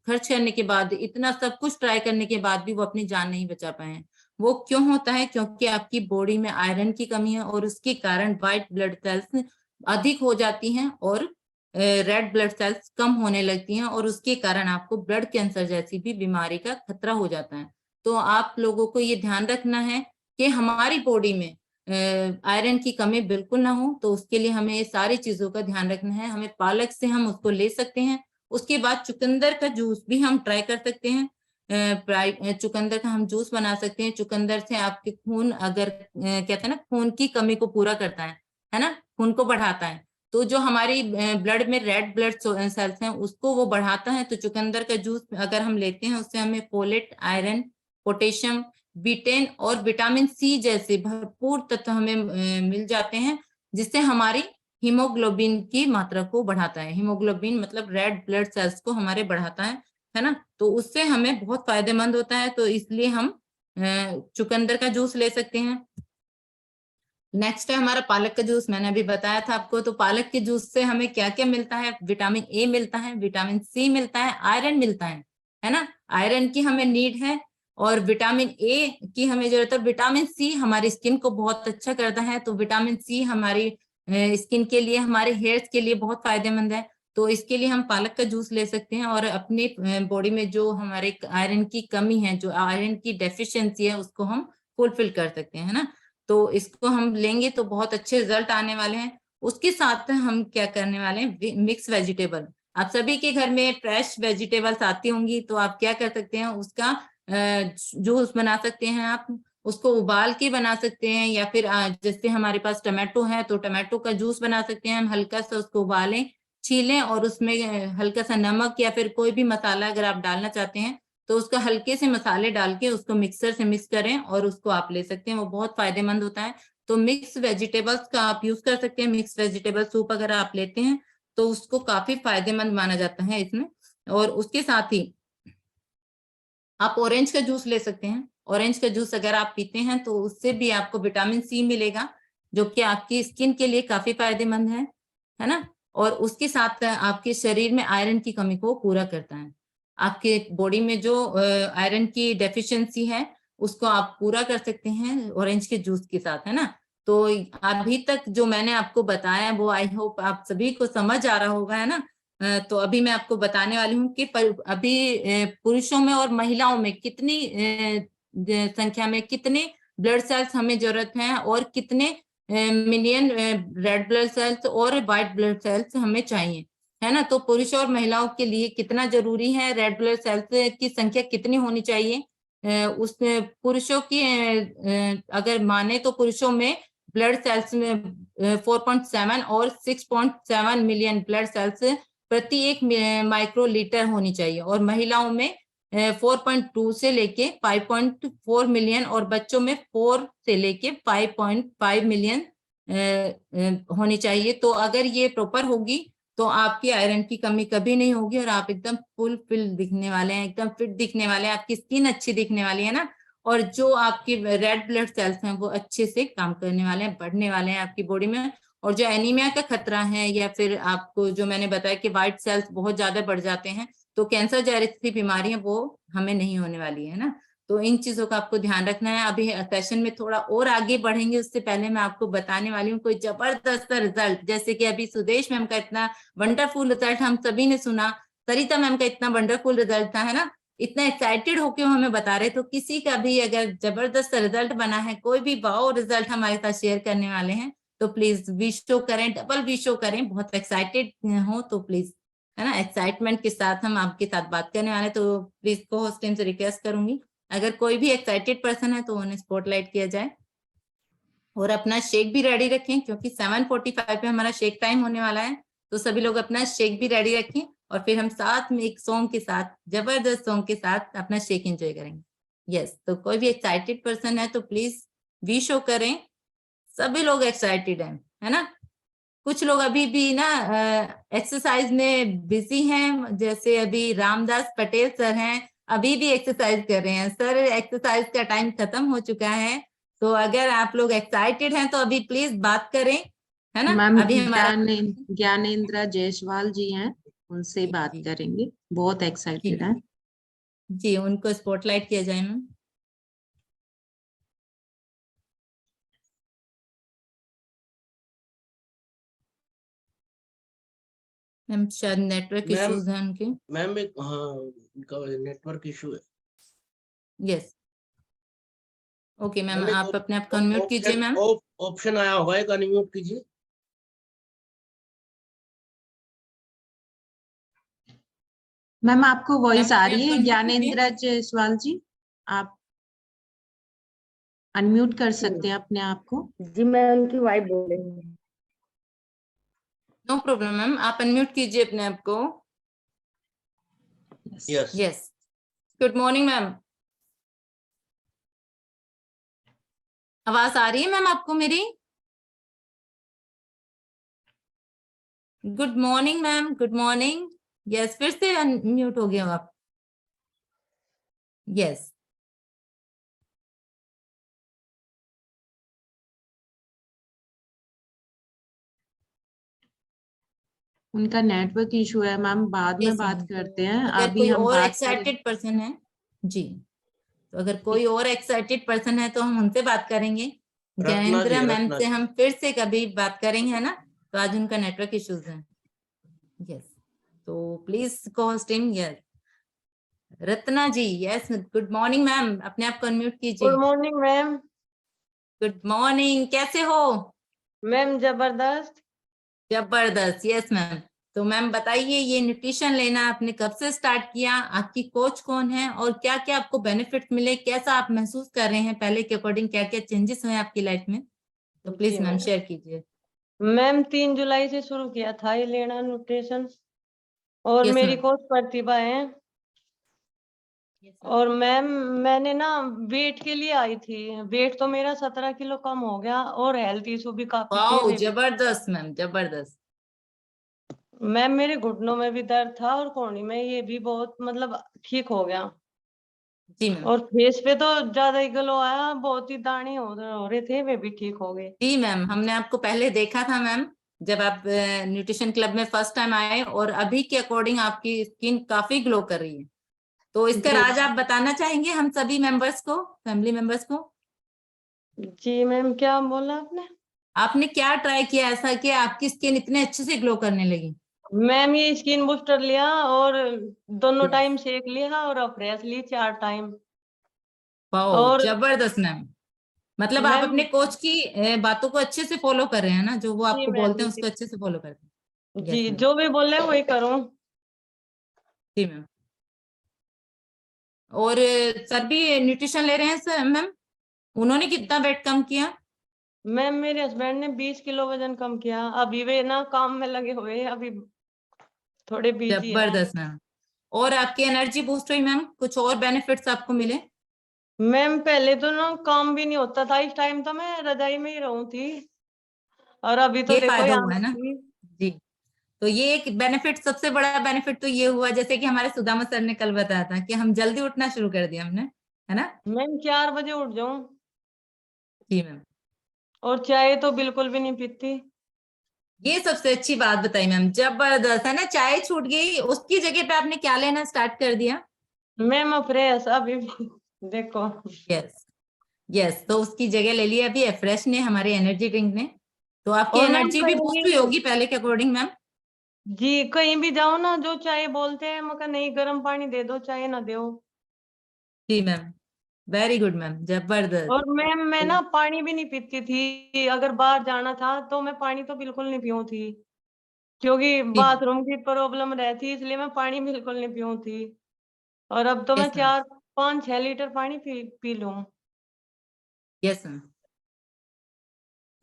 खर्च करने के बाद, इतना सब कुछ ट्राई करने के बाद भी वो अपनी जान नहीं बचा पाए हैं। वो क्यों होता है? क्योंकि आपकी बॉडी में आयरन की कमी है, और उसके कारण व्हाइट ब्लड सेल्स अधिक हो जाती हैं और रेड ब्लड सेल्स कम होने लगती हैं, और उसके कारण आपको ब्लड कैंसर जैसी भी बीमारी का खतरा हो जाता है। तो आप लोगों को ये ध्यान रखना है कि हमारी बॉडी में आयरन की कमी बिल्कुल ना हो। तो उसके लिए हमें ये सारी चीजों का ध्यान रखना है। हमें पालक से हम उसको ले सकते हैं। उसके बाद चुकंदर का जूस भी हम ट्राई कर सकते हैं। चुकंदर का हम जूस बना सकते हैं। चुकंदर से आपके खून, अगर कहते हैं ना, खून की कमी को पूरा करता है ना, खून को बढ़ाता है। तो जो हमारी ब्लड में रेड ब्लड सेल्स हैं उसको वो बढ़ाता है। तो चुकंदर का जूस अगर हम लेते हैं, उससे हमें फोलेट, आयरन, पोटेशियम, बीटेन और विटामिन सी जैसे भरपूर तत्व हमें मिल जाते हैं, जिससे हमारी हीमोग्लोबिन की मात्रा को बढ़ाता है। हीमोग्लोबिन मतलब रेड ब्लड सेल्स को हमारे बढ़ाता है ना, तो उससे हमें बहुत फायदेमंद होता है। तो इसलिए हम चुकंदर का जूस ले सकते हैं। नेक्स्ट है हमारा पालक का जूस, मैंने अभी बताया था आपको। तो पालक के जूस से हमें क्या क्या मिलता है? विटामिन ए मिलता है, विटामिन सी मिलता है, आयरन मिलता है ना, आयरन की हमें नीड है और विटामिन ए की हमें जरूरत है। विटामिन सी हमारी स्किन को बहुत अच्छा करता है, तो विटामिन सी हमारी स्किन के लिए, हमारे हेयर्स के लिए बहुत फायदेमंद है। तो इसके लिए हम पालक का जूस ले सकते हैं और अपनी बॉडी में जो हमारे आयरन की कमी है, जो आयरन की डेफिशिएंसी है, उसको हम फुलफिल कर सकते हैं, है ना। तो इसको हम लेंगे तो बहुत अच्छे रिजल्ट आने वाले हैं। उसके साथ हम क्या करने वाले हैं? Mix vegetable. आप सभी के घर में फ्रेश वेजिटेबल्स आती होंगी, तो आप क्या कर सकते हैं? उसका जूस बना सकते हैं। आप उसको उबाल के बना सकते हैं, या फिर जैसे हमारे पास टमाटो है तो टमाटो का जूस बना सकते हैं। हम हल्का सा उसको उबालें, छीलें और उसमें हल्का सा नमक या फिर कोई भी मसाला अगर आप डालना चाहते हैं तो उसका हल्के से मसाले डाल के उसको मिक्सर से मिक्स करें और उसको आप ले सकते हैं। वो बहुत फायदेमंद होता है। तो मिक्स वेजिटेबल्स का आप यूज कर सकते हैं। मिक्स वेजिटेबल सूप अगर आप लेते हैं तो उसको काफी फायदेमंद माना जाता है इसमें। और उसके साथ ही आप ऑरेंज का जूस ले सकते हैं। ऑरेंज का जूस अगर आप पीते हैं तो उससे भी आपको विटामिन सी मिलेगा, जो कि आपकी स्किन के लिए काफी फायदेमंद है ना। और उसके साथ आपके शरीर में आयरन की कमी को पूरा करता है। आपके बॉडी में जो आयरन की डेफिशिएंसी है उसको आप पूरा कर सकते हैं ऑरेंज के जूस के साथ, है ना। तो अभी तक जो मैंने आपको बताया वो आई होप आप सभी को समझ आ रहा होगा, है ना। तो अभी मैं आपको बताने वाली हूँ कि अभी पुरुषों में और महिलाओं में कितनी संख्या में कितने ब्लड सेल्स हमें जरूरत है और कितने मिलियन रेड ब्लड सेल्स और व्हाइट ब्लड सेल्स हमें चाहिए, है ना। तो पुरुषों और महिलाओं के लिए कितना जरूरी है, रेड ब्लड सेल्स की संख्या कितनी होनी चाहिए? उस पुरुषों की अगर माने तो पुरुषों में ब्लड सेल्स में 4.7 और 6.7 मिलियन ब्लड सेल्स प्रति 1 माइक्रोलीटर होनी चाहिए, और महिलाओं में 4.2 से लेके 5.4 मिलियन, और बच्चों में 4 से लेके 5.5 मिलियन होनी चाहिए। तो अगर ये प्रॉपर होगी तो आपकी आयरन की कमी कभी नहीं होगी और आप एकदम फुल फिल दिखने वाले हैं, एकदम फिट दिखने वाले हैं, आपकी स्किन अच्छी दिखने वाली है ना। और जो आपके रेड ब्लड सेल्स हैं वो अच्छे से काम करने वाले हैं, बढ़ने वाले हैं आपकी बॉडी में। और जो एनीमिया का खतरा है, या फिर आपको जो मैंने बताया कि व्हाइट सेल्स बहुत ज्यादा बढ़ जाते हैं, तो कैंसर जैसी बीमारियां वो हमें नहीं होने वाली है ना। तो इन चीजों का आपको ध्यान रखना है। अभी सेशन में थोड़ा और आगे बढ़ेंगे, उससे पहले मैं आपको बताने वाली हूँ कोई जबरदस्त रिजल्ट। जैसे कि अभी सुदेश मैम का इतना वंडरफुल रिजल्ट हम सभी ने सुना, सरिता मैम का इतना वंडरफुल रिजल्ट था, है ना। इतना एक्साइटेड होके हमें बता रहे। तो किसी का भी अगर जबरदस्त रिजल्ट बना है, कोई भी वाओ रिजल्ट हमारे साथ शेयर करने वाले हैं, तो प्लीज विश शो करें, डबल विश शो करें। बहुत एक्साइटेड हो तो प्लीज, है ना, एक्साइटमेंट के साथ हम आपके साथ बात करने वाले। तो प्लीज को होस्ट टीम से रिक्वेस्ट करूंगी, अगर कोई भी एक्साइटेड पर्सन है तो उन्हें स्पॉटलाइट किया जाए। और अपना शेक भी रेडी रखें, क्योंकि 7:45 पे हमारा शेक टाइम होने वाला है। तो सभी लोग अपना शेक भी रेडी रखें, और फिर हम साथ में एक सॉन्ग के साथ, जबरदस्त सॉन्ग के साथ अपना शेक एंजॉय करेंगे। यस, तो कोई भी एक्साइटेड पर्सन है तो प्लीज वी शो करें। सभी लोग एक्साइटेड हैं, है ना। कुछ लोग अभी भी ना एक्सरसाइज में बिजी हैं, जैसे अभी रामदास पटेल सर हैं, अभी भी एक्सरसाइज कर रहे हैं। सर एक्सरसाइज का टाइम खत्म हो चुका है, तो अगर आप लोग एक्साइटेड हैं तो अभी प्लीज बात करें, है ना। मैम अभी हमारा ज्ञानेंद्र जायसवाल जी हैं, उनसे बात जी करेंगे, बहुत एक्साइटेड है। जी, उनको स्पॉटलाइट किया जाए मैम। मैम शायद नेटवर्क मैम इश्यूज हैं उनके। मैम एक हाँ उनका नेटवर्क इशू है। यस, ओके मैम, मैम एक आप अपने आप को अनम्यूट कीजिए मैम। ऑप्शन आया होगा, एक अनम्यूट कीजिए। मैम आपको वॉइस आ अपने रही आप को है? unmute कीजिए। ज्ञानेंद्र जायसवाल जी, आप अनम्यूट कर सकते हैं अपने आप को। जी मैं उनकी वाइफ बोल रही हूँ। नो प्रॉब्लम मैम, आप अनम्यूट कीजिए अपने आप को। Yes yes, good morning ma'am. आवाज आ रही है मैम आपको मेरी? Good morning ma'am, good morning. Yes, फिर से अनम्यूट हो गए हो आप। यस, उनका नेटवर्क इशू है मैम, बाद में यस बात मैम। करते हैं, अगर अभी कोई हम और बात करें। एक्साइटेड पर्सन है जी, तो अगर कोई और एक्साइटेड पर्सन है तो हम उनसे बात करेंगे। ज्ञानेंद्र मैम रत्ना से जी। हम फिर से कभी बात करेंगे, है ना। तो आज उनका नेटवर्क इश्यूज है। यस, तो please host him. Yes, Ratna ji. Yes, good morning ma'am, अपने आप को अनम्यूट कीजिए। Good morning ma'am. Good morning, कैसे हो? मैम जबरदस्त। जबरदस्त। Yes ma'am. तो मैम बताइए, ये न्यूट्रिशन लेना आपने कब से स्टार्ट किया, आपकी कोच कौन है, और क्या क्या आपको बेनिफिट मिले, कैसा आप महसूस कर रहे हैं, पहले के अकॉर्डिंग क्या क्या चेंजेस हुए आपकी लाइफ में? तो जी प्लीज मैम मैम। शेयर कीजिए। मैम 3 जुलाई से शुरू किया था ये लेना न्यूट्रिशन, और यस मेरी मैम। कोच प्रतिभा है। और मैम मैंने ना वेट के लिए आई थी, वेट तो मेरा 17 किलो कम हो गया, और हेल्थ इशू भी काफी थे वाओ, वे भी। जबरदस्त मैम, जबरदस्त। मैम मेरे घुटनों में भी दर्द था, और कोहनी में, ये भी बहुत मतलब ठीक हो गया। जी मैम। और फेस पे तो ज्यादा ही ग्लो आया, बहुत ही दाने हो रहे थे, वे भी ठीक हो गए। जी मैम, हमने आपको पहले देखा था मैम, जब आप न्यूट्रिशन क्लब में फर्स्ट टाइम आए, और अभी के अकॉर्डिंग आपकी स्किन काफी ग्लो कर रही है। तो इसका जी राज आप बताना चाहेंगे हम सभी मेंबर्स को, फैमिली मेंबर्स को? जी मैम, क्या बोला आपने? आपने क्या ट्राई किया ऐसा कि आपकी स्किन इतने अच्छे से ग्लो करने लगी? मैम ये स्किन बूस्टर लिया, और दोनों यस। टाइम शेक लिया, और फ्रेश ली 4 टाइम। वाओ, और जबरदस्त मैम। मतलब आप मैम अपने कोच की बातों को अच्छे से फॉलो कर रहे हैं ना, जो वो जी आपको मैम बोलते हैं जी उसको अच्छे से फॉलो करते हैं। जी, यस मैम। जो भी बोले वही करूं। जी मैम। और सर भी न्यूट्रिशन ले रहे हैं सर मैम, उन्होंने कितना वेट कम किया? मैम मेरे हस्बैंड ने 20 किलो वजन कम किया, अभी वे ना काम में लगे हुए हैं, अभी थोड़े बिजी है। जबरदस्त मैम। और आपकी एनर्जी बूस्ट हुई मैम, कुछ और बेनिफिट्स आपको मिले? मैम पहले तो ना काम भी नहीं होता था, इस टाइम तो मैं रजाई में ही रहूं थी, और अभी तो ये देखो फायदा यहाँ हुआ है ना थी। जी। तो ये एक बेनिफिट, सबसे बड़ा बेनिफिट तो ये हुआ, जैसे कि हमारे सुदामा सर ने कल बताया था कि हम जल्दी उठना शुरू कर दिया हमने, है ना। मैम 4 बजे उठ जाऊं, जी मैम। और चाय तो बिल्कुल भी नहीं पीती। ये सबसे अच्छी बात बताई मैम, जबरदस्त है ना। चाय छूट गई, उसकी जगह पे आपने क्या लेना स्टार्ट कर दिया? मैम फ्रेश अभी भी देखो। यस। यस, तो उसकी जगह ले लिया अभी फ्रेश ने, हमारे एनर्जी ड्रिंक ने। तो आपकी और मैम एनर्जी भी बूस्ट हुई कहीं होगी पहले के अकॉर्डिंग मैम। जी, कहीं भी जाओ ना, जो चाय बोलते हैं, मैं कहा नहीं, गर्म पानी दे दो, चाय ना दो। जी मैम, वेरी गुड मैम, जबरदस्त। और मैम मैं ना पानी भी नहीं पीती थी, अगर बाहर जाना था तो मैं पानी तो बिल्कुल नहीं पीऊँ थी, क्योंकि जी मैम। बाथरूम की प्रॉब्लम रहती, इसलिए मैं पानी बिल्कुल नहीं पीऊँ थी। और अब तो मैं यस मैम। 4-5-6 लीटर पानी पी लूं। Yes ma'am.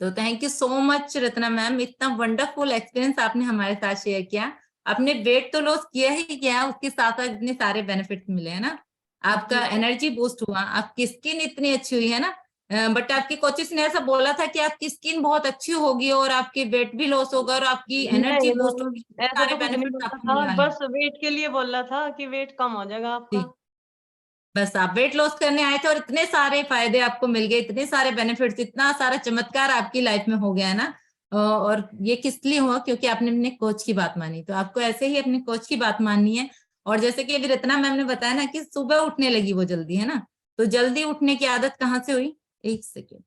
तो thank you so much Ratna ma'am, इतना वंडरफुल एक्सपीरियंस आपने हमारे साथ शेयर किया। आपने वेट तो लॉस किया ही किया, उसके साथ साथ इतने सारे बेनिफिट मिले, है ना। आपका जी एनर्जी बूस्ट हुआ, आपकी स्किन इतनी अच्छी हुई है ना। बट आपके कोचेस ने ऐसा बोला था कि आपकी स्किन बहुत अच्छी होगी, और आपकी वेट भी लॉस होगा, और आपकी एनर्जी नहीं बूस्ट मैम, होगी, ऐसा सारे तो कुछ नहीं बेनिफिट्स बोला आपको था, मिलने वाले हैं। बस वेट के लिए बोला था कि वेट कम हो जाएगा आपका। जी, बस आप वेट लॉस करने आए थे, और इतने सारे फायदे आपको मिल गए, इतने सारे बेनिफिट्स, इतना सारा चमत्कार आपकी लाइफ में हो गया है ना। और ये किस लिए हुआ? क्योंकि आपने अपने कोच की बात मानी। तो आपको ऐसे ही अपने कोच की बात माननी है। और जैसे कि अभी रत्ना मैम ने बताया ना कि सुबह उठने लगी वो जल्दी, है ना। तो जल्दी उठने की आदत कहाँ से हुई? एक सेकेंड।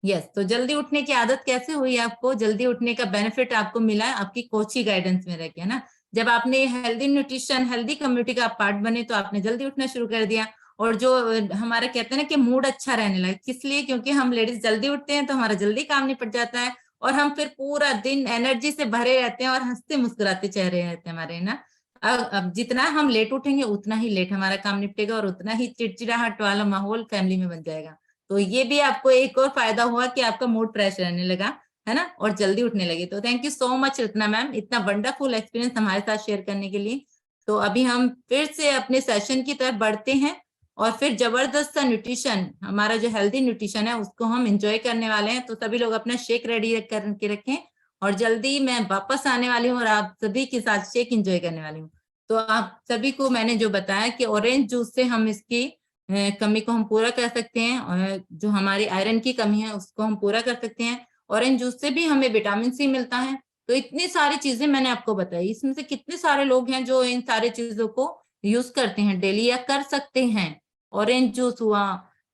यस, तो जल्दी उठने की आदत कैसे हुई आपको? जल्दी उठने का बेनिफिट आपको मिला है आपकी कोच की गाइडेंस में रह के, है ना। जब आपने हेल्दी न्यूट्रिशन, हेल्दी कम्युनिटी का पार्ट बने, तो आपने जल्दी उठना शुरू कर दिया। और जो हमारा कहते हैं ना कि मूड अच्छा रहने लगा, किस लिए? क्योंकि हम लेडीज जल्दी उठते हैं तो हमारा जल्दी काम निपट जाता है, और हम फिर पूरा दिन एनर्जी से भरे रहते हैं, और हंसते मुस्कुराते चेहरे रहते हैं हमारे, है ना। अब जितना हम लेट उठेंगे उतना ही लेट हमारा काम निपटेगा, और उतना ही चिड़चिड़ाहट वाला माहौल फैमिली में बन जाएगा। तो ये भी आपको एक और फायदा हुआ कि आपका मूड फ्रेश रहने लगा, है ना, और जल्दी उठने लगे। तो thank you so much Ratna ma'am, इतना वंडरफुल एक्सपीरियंस हमारे साथ शेयर करने के लिए। तो अभी हम फिर से अपने सेशन की तरफ बढ़ते हैं, और फिर जबरदस्त सा न्यूट्रिशन, हमारा जो हेल्दी न्यूट्रिशन है, उसको हम एंजॉय करने वाले हैं। तो सभी लोग अपना शेक रेडी करके रखें, और जल्दी मैं वापस आने वाली हूँ और आप सभी के साथ शेक एंजॉय करने वाली हूँ। तो आप सभी को मैंने जो बताया कि ऑरेंज जूस से हम इसकी कमी को हम पूरा कर सकते हैं, और जो हमारी आयरन की कमी है उसको हम पूरा कर सकते हैं। ऑरेंज जूस से भी हमें विटामिन सी मिलता है। तो इतनी सारी चीजें मैंने आपको बताई, इसमें से कितने सारे लोग हैं जो इन सारी चीजों को यूज करते हैं डेली या कर सकते हैं। ऑरेंज जूस हुआ,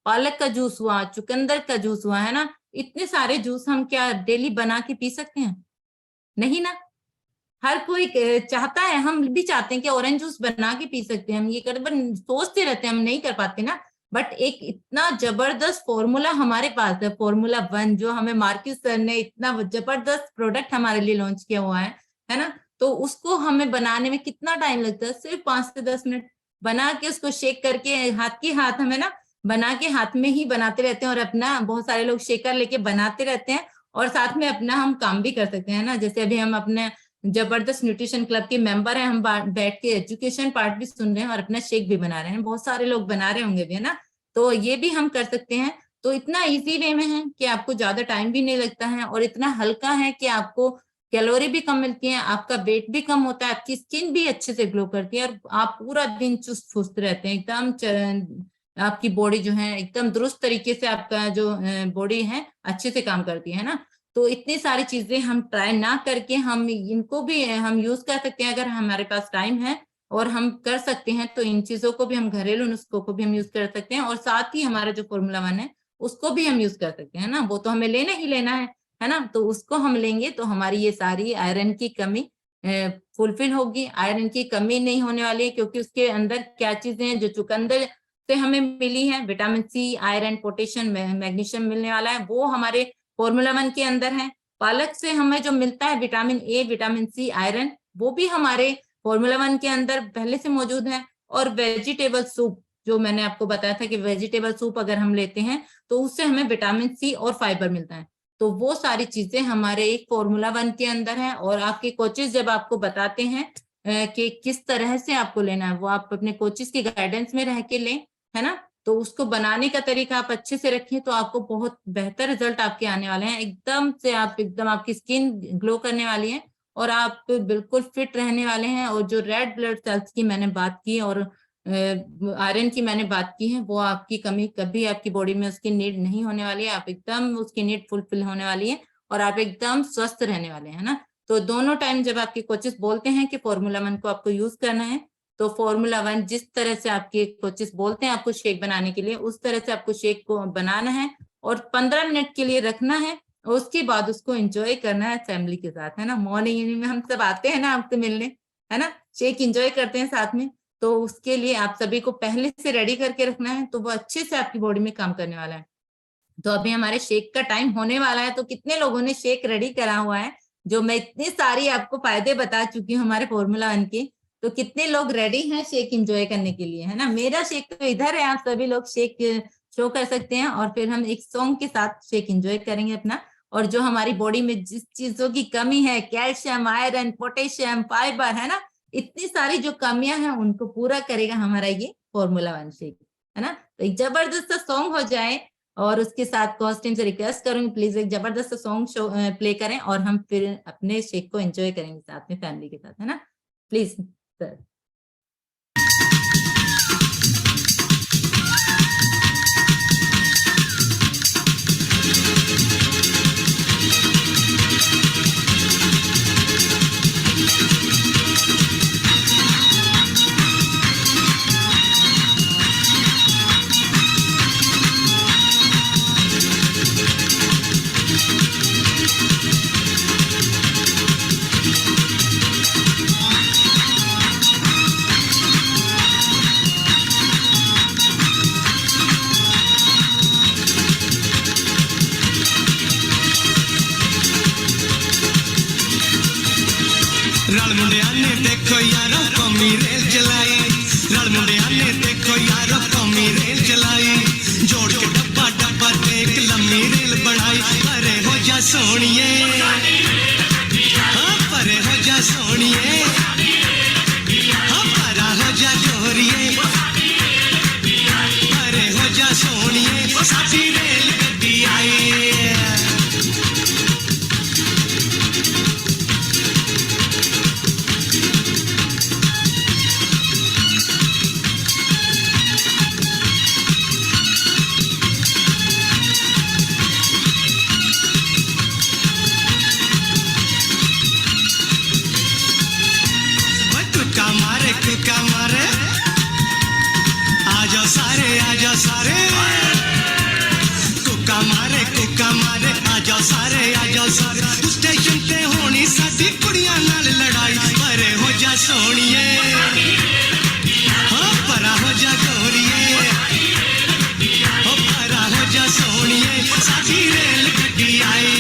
पालक का जूस हुआ, चुकंदर का जूस हुआ, है ना, इतने सारे जूस हम क्या डेली बना के पी सकते हैं? नहीं ना। हर कोई चाहता है, हम भी चाहते हैं कि ऑरेंज जूस बना के पी सकते हैं, हम ये कर, पर सोचते रहते हैं, हम नहीं कर पाते ना। बट एक इतना जबरदस्त फॉर्मूला हमारे पास है, फॉर्मूला 1, जो हमें मार्केट सर ने इतना जबरदस्त प्रोडक्ट हमारे लिए लॉन्च किया हुआ है ना। तो उसको हमें बनाने में कितना टाइम लगता है? सिर्फ 5 से 10 मिनट बना के उसको शेक करके हाथ की हाथ हमें ना बना के हाथ में ही बनाते रहते हैं, और अपना बहुत सारे लोग शेकर लेके बनाते रहते हैं और साथ में अपना हम काम भी कर सकते हैं ना। जैसे अभी हम अपने जबरदस्त न्यूट्रिशन क्लब के मेंबर हैं, हम बैठ के एजुकेशन पार्ट भी सुन रहे हैं और अपना शेक भी बना रहे हैं, बहुत सारे लोग बना रहे होंगे भी, है ना। तो ये भी हम कर सकते हैं। तो इतना इजी वे में है कि आपको ज्यादा टाइम भी नहीं लगता है, और इतना हल्का है कि आपको कैलोरी भी कम मिलती है, आपका वेट भी कम होता है, आपकी स्किन भी अच्छे से ग्लो करती है, और आप पूरा दिन चुस्त फुस्त रहते हैं एकदम। आपकी बॉडी जो है एकदम दुरुस्त तरीके से, आपका जो बॉडी है अच्छे से काम करती है ना। तो इतनी सारी चीजें हम ट्राई ना करके हम इनको भी हम यूज कर सकते हैं, अगर हमारे पास टाइम है और हम कर सकते हैं तो इन चीजों को भी हम, घरेलू नुस्खों को भी हम यूज कर सकते हैं, और साथ ही हमारा जो फॉर्मूला 1 है उसको भी हम यूज कर सकते हैं ना। वो तो हमें लेना ही लेना है ना। तो उसको हम लेंगे तो हमारी ये सारी आयरन की कमी फुलफिल होगी। आयरन की कमी नहीं होने वाली है, क्योंकि उसके अंदर क्या चीजें हैं जो चुकंदर से हमें मिली है, vitamin C, iron, potassium, magnesium मिलने वाला है, वो हमारे फॉर्मूला 1 के अंदर है। पालक से हमें जो मिलता है vitamin A, vitamin C, iron, वो भी हमारे फॉर्मूला 1 के अंदर पहले से मौजूद है। और वेजिटेबल सूप, जो मैंने आपको बताया था कि वेजिटेबल सूप अगर हम लेते हैं तो उससे हमें विटामिन सी और फाइबर मिलता है। तो वो सारी चीजें हमारे एक फॉर्मूला 1 के अंदर है। और आपके कोचेस जब आपको बताते हैं कि किस तरह से आपको लेना है, वो आप अपने कोचेस की गाइडेंस में रह के लें, है ना। तो उसको बनाने का तरीका आप अच्छे से रखें तो आपको बहुत बेहतर रिजल्ट आपके आने वाले हैं। एकदम से आप एकदम आपकी स्किन ग्लो करने वाली है और आप बिल्कुल फिट रहने वाले हैं। और जो रेड ब्लड सेल्स की मैंने बात की और आयरन की मैंने बात की है, वो आपकी कमी कभी आपकी बॉडी में उसकी नीड नहीं होने वाली है। आप एकदम उसकी नीड फुलफिल होने वाली है और आप एकदम स्वस्थ रहने वाले हैं ना। तो दोनों टाइम जब आपके कोचेस बोलते हैं कि फॉर्मूला 1 को आपको यूज करना है, तो फॉर्मूला 1 जिस तरह से आपके कोचेस बोलते हैं आपको शेक बनाने के लिए, उस तरह से आपको शेक को बनाना है और 15 मिनट के लिए रखना है। और उसके बाद उसको एंजॉय करना है फैमिली के साथ, है ना। मॉर्निंग इवनिंग में हम सब आते हैं ना आपसे मिलने, है ना, शेक एंजॉय करते हैं साथ में। तो उसके लिए आप सभी को पहले से रेडी करके रखना है, तो वो अच्छे से आपकी बॉडी में काम करने वाला है। तो अभी हमारे शेक का टाइम होने वाला है। तो कितने लोगों ने शेक रेडी करा हुआ है, जो मैं इतनी सारी आपको फायदे बता चुकी हूँ हमारे फॉर्मूला 1 के। तो कितने लोग रेडी हैं शेक एंजॉय करने के लिए, है ना। मेरा शेक तो इधर है, आप सभी लोग शेक शो कर सकते हैं और फिर हम एक सॉन्ग के साथ शेक एंजॉय करेंगे अपना। और जो हमारी बॉडी में जिस चीजों की कमी है, कैल्शियम, आयरन, पोटेशियम, फाइबर, है ना, इतनी सारी जो कमियां हैं उनको पूरा करेगा हमारा ये फॉर्मूला 1 शेक, है ना। तो एक जबरदस्त सॉन्ग हो जाए और उसके साथ कॉस्ट्यूम से रिक्वेस्ट करूंगी प्लीज एक जबरदस्त सॉन्ग प्ले करें और हम फिर अपने शेक को एंजॉय करेंगे साथ में फैमिली के साथ, है ना। Please sir. रल मुंडिया ने देखो यारो कौमी रेल चलाई, रल मुंडिया ने देखो यारो कौमी रेल चलाई, जोड़ के डब्बा डब्बा एक लम्मी रेल बनाई। परे हो जा सोनिए, हाँ परे हो जा सोनिए, हाँ परा हो जा जोरिए, परे हो जा सोनिए, साथी रेल गड्डी आई। आजा सारे कुका मारे आजा सारे स्टेशन ते होनी साडी कुड़ियां नाल लड़ाई परे हो जा सोनिए हो परा हो जा गोरिए हो परा हो जा सोनिए साडी रेल गड्डी आई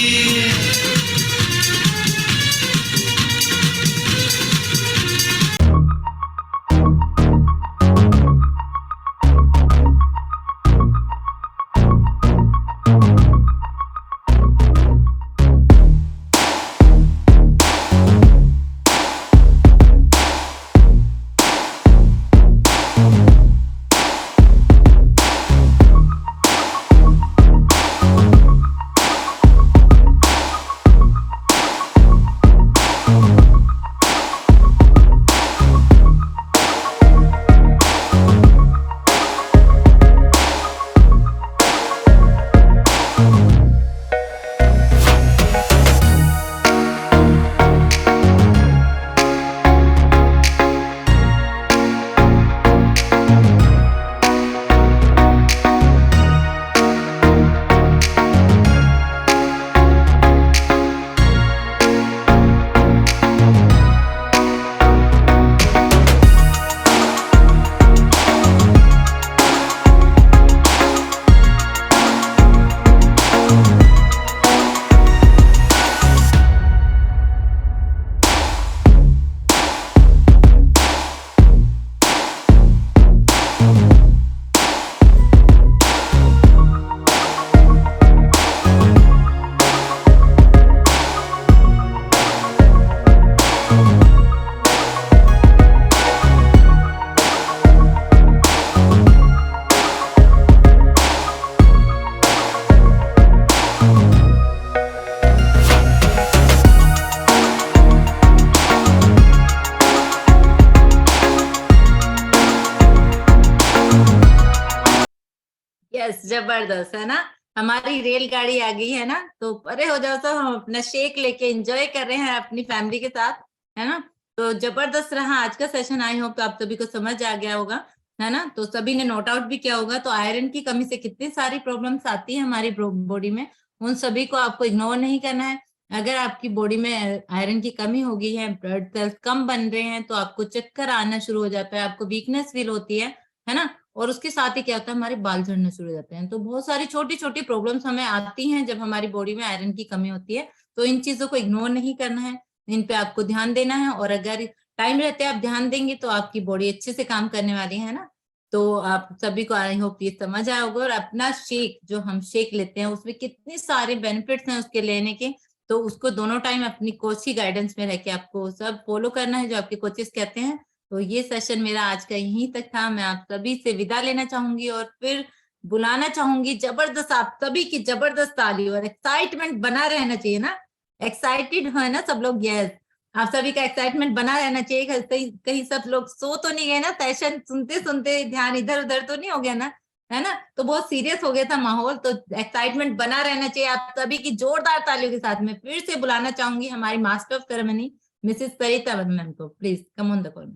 यस जबरदस्त है ना। हमारी रेलगाड़ी आ गई है ना, तो परे हो जाओ तो हम अपना शेक लेके एंजॉय कर रहे हैं अपनी फैमिली के साथ, है ना। तो जबरदस्त रहा आज का सेशन। आई होप तो आप सभी को समझ आ गया होगा, है ना। तो सभी ने नोट आउट भी किया होगा। तो आयरन की कमी से कितनी सारी प्रॉब्लम्स आती है हमारी बॉडी में, उन सभी को आपको इग्नोर नहीं करना है। अगर आपकी बॉडी में आयरन की कमी हो गई है, ब्लड सेल्स कम बन रहे हैं, तो आपको चक्कर आना शुरू हो जाता है, आपको वीकनेस फील होती है ना। और उसके साथ ही क्या होता है, हमारे बाल झड़ने शुरू हो जाते हैं। तो बहुत सारी छोटी छोटी प्रॉब्लम्स हमें आती हैं जब हमारी बॉडी में आयरन की कमी होती है। तो इन चीजों को इग्नोर नहीं करना है, इन पे आपको ध्यान देना है। और अगर टाइम रहते आप ध्यान देंगे तो आपकी बॉडी अच्छे से काम करने वाली है ना। तो आप सभी को आई होप ये समझ आया होगा। और अपना शेक, जो हम शेक लेते हैं, उसमें कितने सारे बेनिफिट्स हैं उसके लेने के। तो उसको दोनों टाइम अपनी कोच की गाइडेंस में रह के आपको सब फॉलो करना है जो आपके कोचेस कहते हैं। तो ये सेशन मेरा आज का यहीं तक था। मैं आप सभी से विदा लेना चाहूंगी और फिर बुलाना चाहूंगी जबरदस्त आप सभी की जबरदस्त ताली। और एक्साइटमेंट बना रहना चाहिए ना, एक्साइटेड है ना सब लोग। यस, आप सभी का एक्साइटमेंट बना रहना चाहिए। कहीं सब लोग सो तो नहीं गए ना, सेशन सुनते सुनते ध्यान इधर उधर तो नहीं हो गया ना, है ना। तो बहुत सीरियस हो गया था माहौल। तो एक्साइटमेंट बना रहना चाहिए। आप सभी की जोरदार तालियों के साथ में फिर से बुलाना चाहूंगी हमारी master of ceremony Mrs Sarita ma'am को। Please come on the call.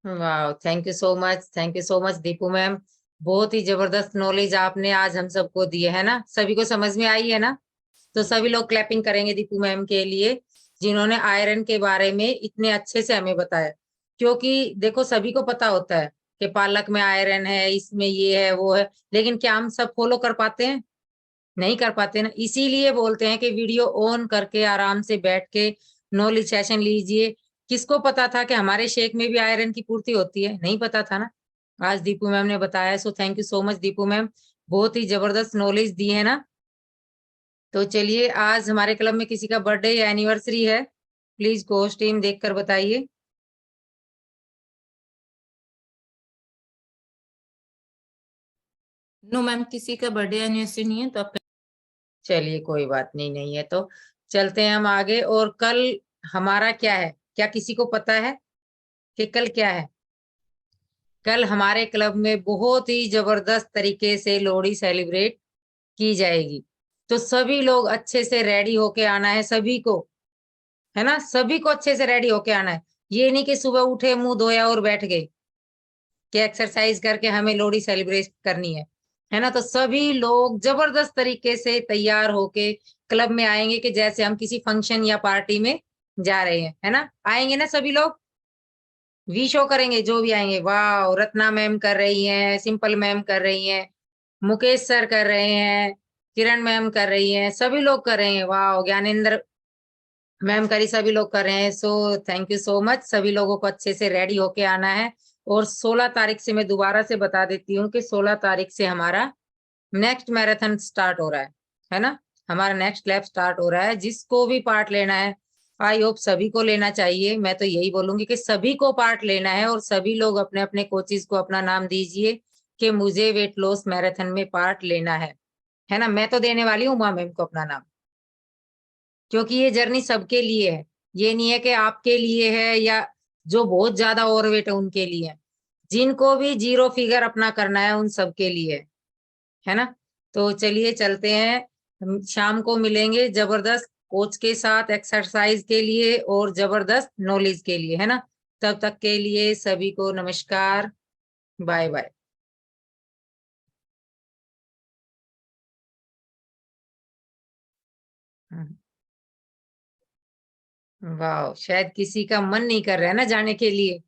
वाह, thank you so much Deepu ma'am. बहुत ही जबरदस्त नॉलेज आपने आज हम सबको दी है ना। सभी को समझ में आई है ना। तो सभी लोग क्लैपिंग करेंगे दीपू मैम के लिए, जिन्होंने आयरन के बारे में इतने अच्छे से हमें बताया। क्योंकि देखो सभी को पता होता है कि पालक में आयरन है, इसमें ये है वो है, लेकिन क्या हम सब फॉलो कर पाते हैं? नहीं कर पाते ना। इसीलिए बोलते हैं कि वीडियो ऑन करके आराम से बैठ के नॉलेज सेशन लीजिए। किसको पता था कि हमारे शेक में भी आयरन की पूर्ति होती है? नहीं पता था ना। आज दीपू मैम ने बताया। सो thank you so much Deepu ma'am, बहुत ही जबरदस्त नॉलेज दी है ना। तो चलिए, आज हमारे क्लब में किसी का बर्थडे या एनिवर्सरी है, प्लीज कोच टीम देखकर बताइए। नो मैम, किसी का बर्थडे एनिवर्सरी नहीं है। तो आप चलिए कोई बात नहीं, नहीं है तो चलते हैं हम आगे। और कल हमारा क्या है, क्या किसी को पता है कि कल क्या है? कल हमारे क्लब में बहुत ही जबरदस्त तरीके से लोहड़ी सेलिब्रेट की जाएगी। तो सभी लोग अच्छे से रेडी होके आना है सभी को, है ना। सभी को अच्छे से रेडी होके आना है। ये नहीं कि सुबह उठे मुंह धोया और बैठ गए। कि एक्सरसाइज करके हमें लोहड़ी सेलिब्रेट करनी है ना। तो सभी लोग जबरदस्त तरीके से तैयार होके क्लब में आएंगे कि जैसे हम किसी फंक्शन या पार्टी में जा रहे हैं, है ना। आएंगे ना सभी लोग, वी शो करेंगे जो भी आएंगे। वाह, रत्ना मैम कर रही हैं, सिंपल मैम कर रही हैं, मुकेश सर कर रहे हैं, किरण मैम कर रही हैं, सभी लोग कर रहे हैं। वाह, ज्ञानेंद्र मैम करी, सभी लोग कर रहे हैं। So thank you so much. सभी लोगों को अच्छे से रेडी होके आना है। और 16 तारीख से मैं दोबारा से बता देती हूँ कि 16 तारीख से हमारा नेक्स्ट मैराथन स्टार्ट हो रहा है ना। हमारा नेक्स्ट लैप स्टार्ट हो रहा है। जिसको भी पार्ट लेना है, आई होप सभी को लेना चाहिए। मैं तो यही बोलूंगी कि सभी को पार्ट लेना है और सभी लोग अपने अपने कोचेज को अपना नाम दीजिए कि मुझे वेट लॉस मैराथन में पार्ट लेना है ना। मैं तो देने वाली हूँ उमा मैम को अपना नाम, क्योंकि ये जर्नी सबके लिए है। ये नहीं है कि आपके लिए है या जो बहुत ज्यादा ओवरवेट है उनके लिए है। जिनको भी 0 फिगर अपना करना है उन सबके लिए है ना। तो चलिए चलते हैं, हम शाम को मिलेंगे जबरदस्त कोच के साथ एक्सरसाइज के लिए और जबरदस्त नॉलेज के लिए, है ना। तब तक के लिए सभी को नमस्कार, बाय बाय। वाह, शायद किसी का मन नहीं कर रहा है ना जाने के लिए।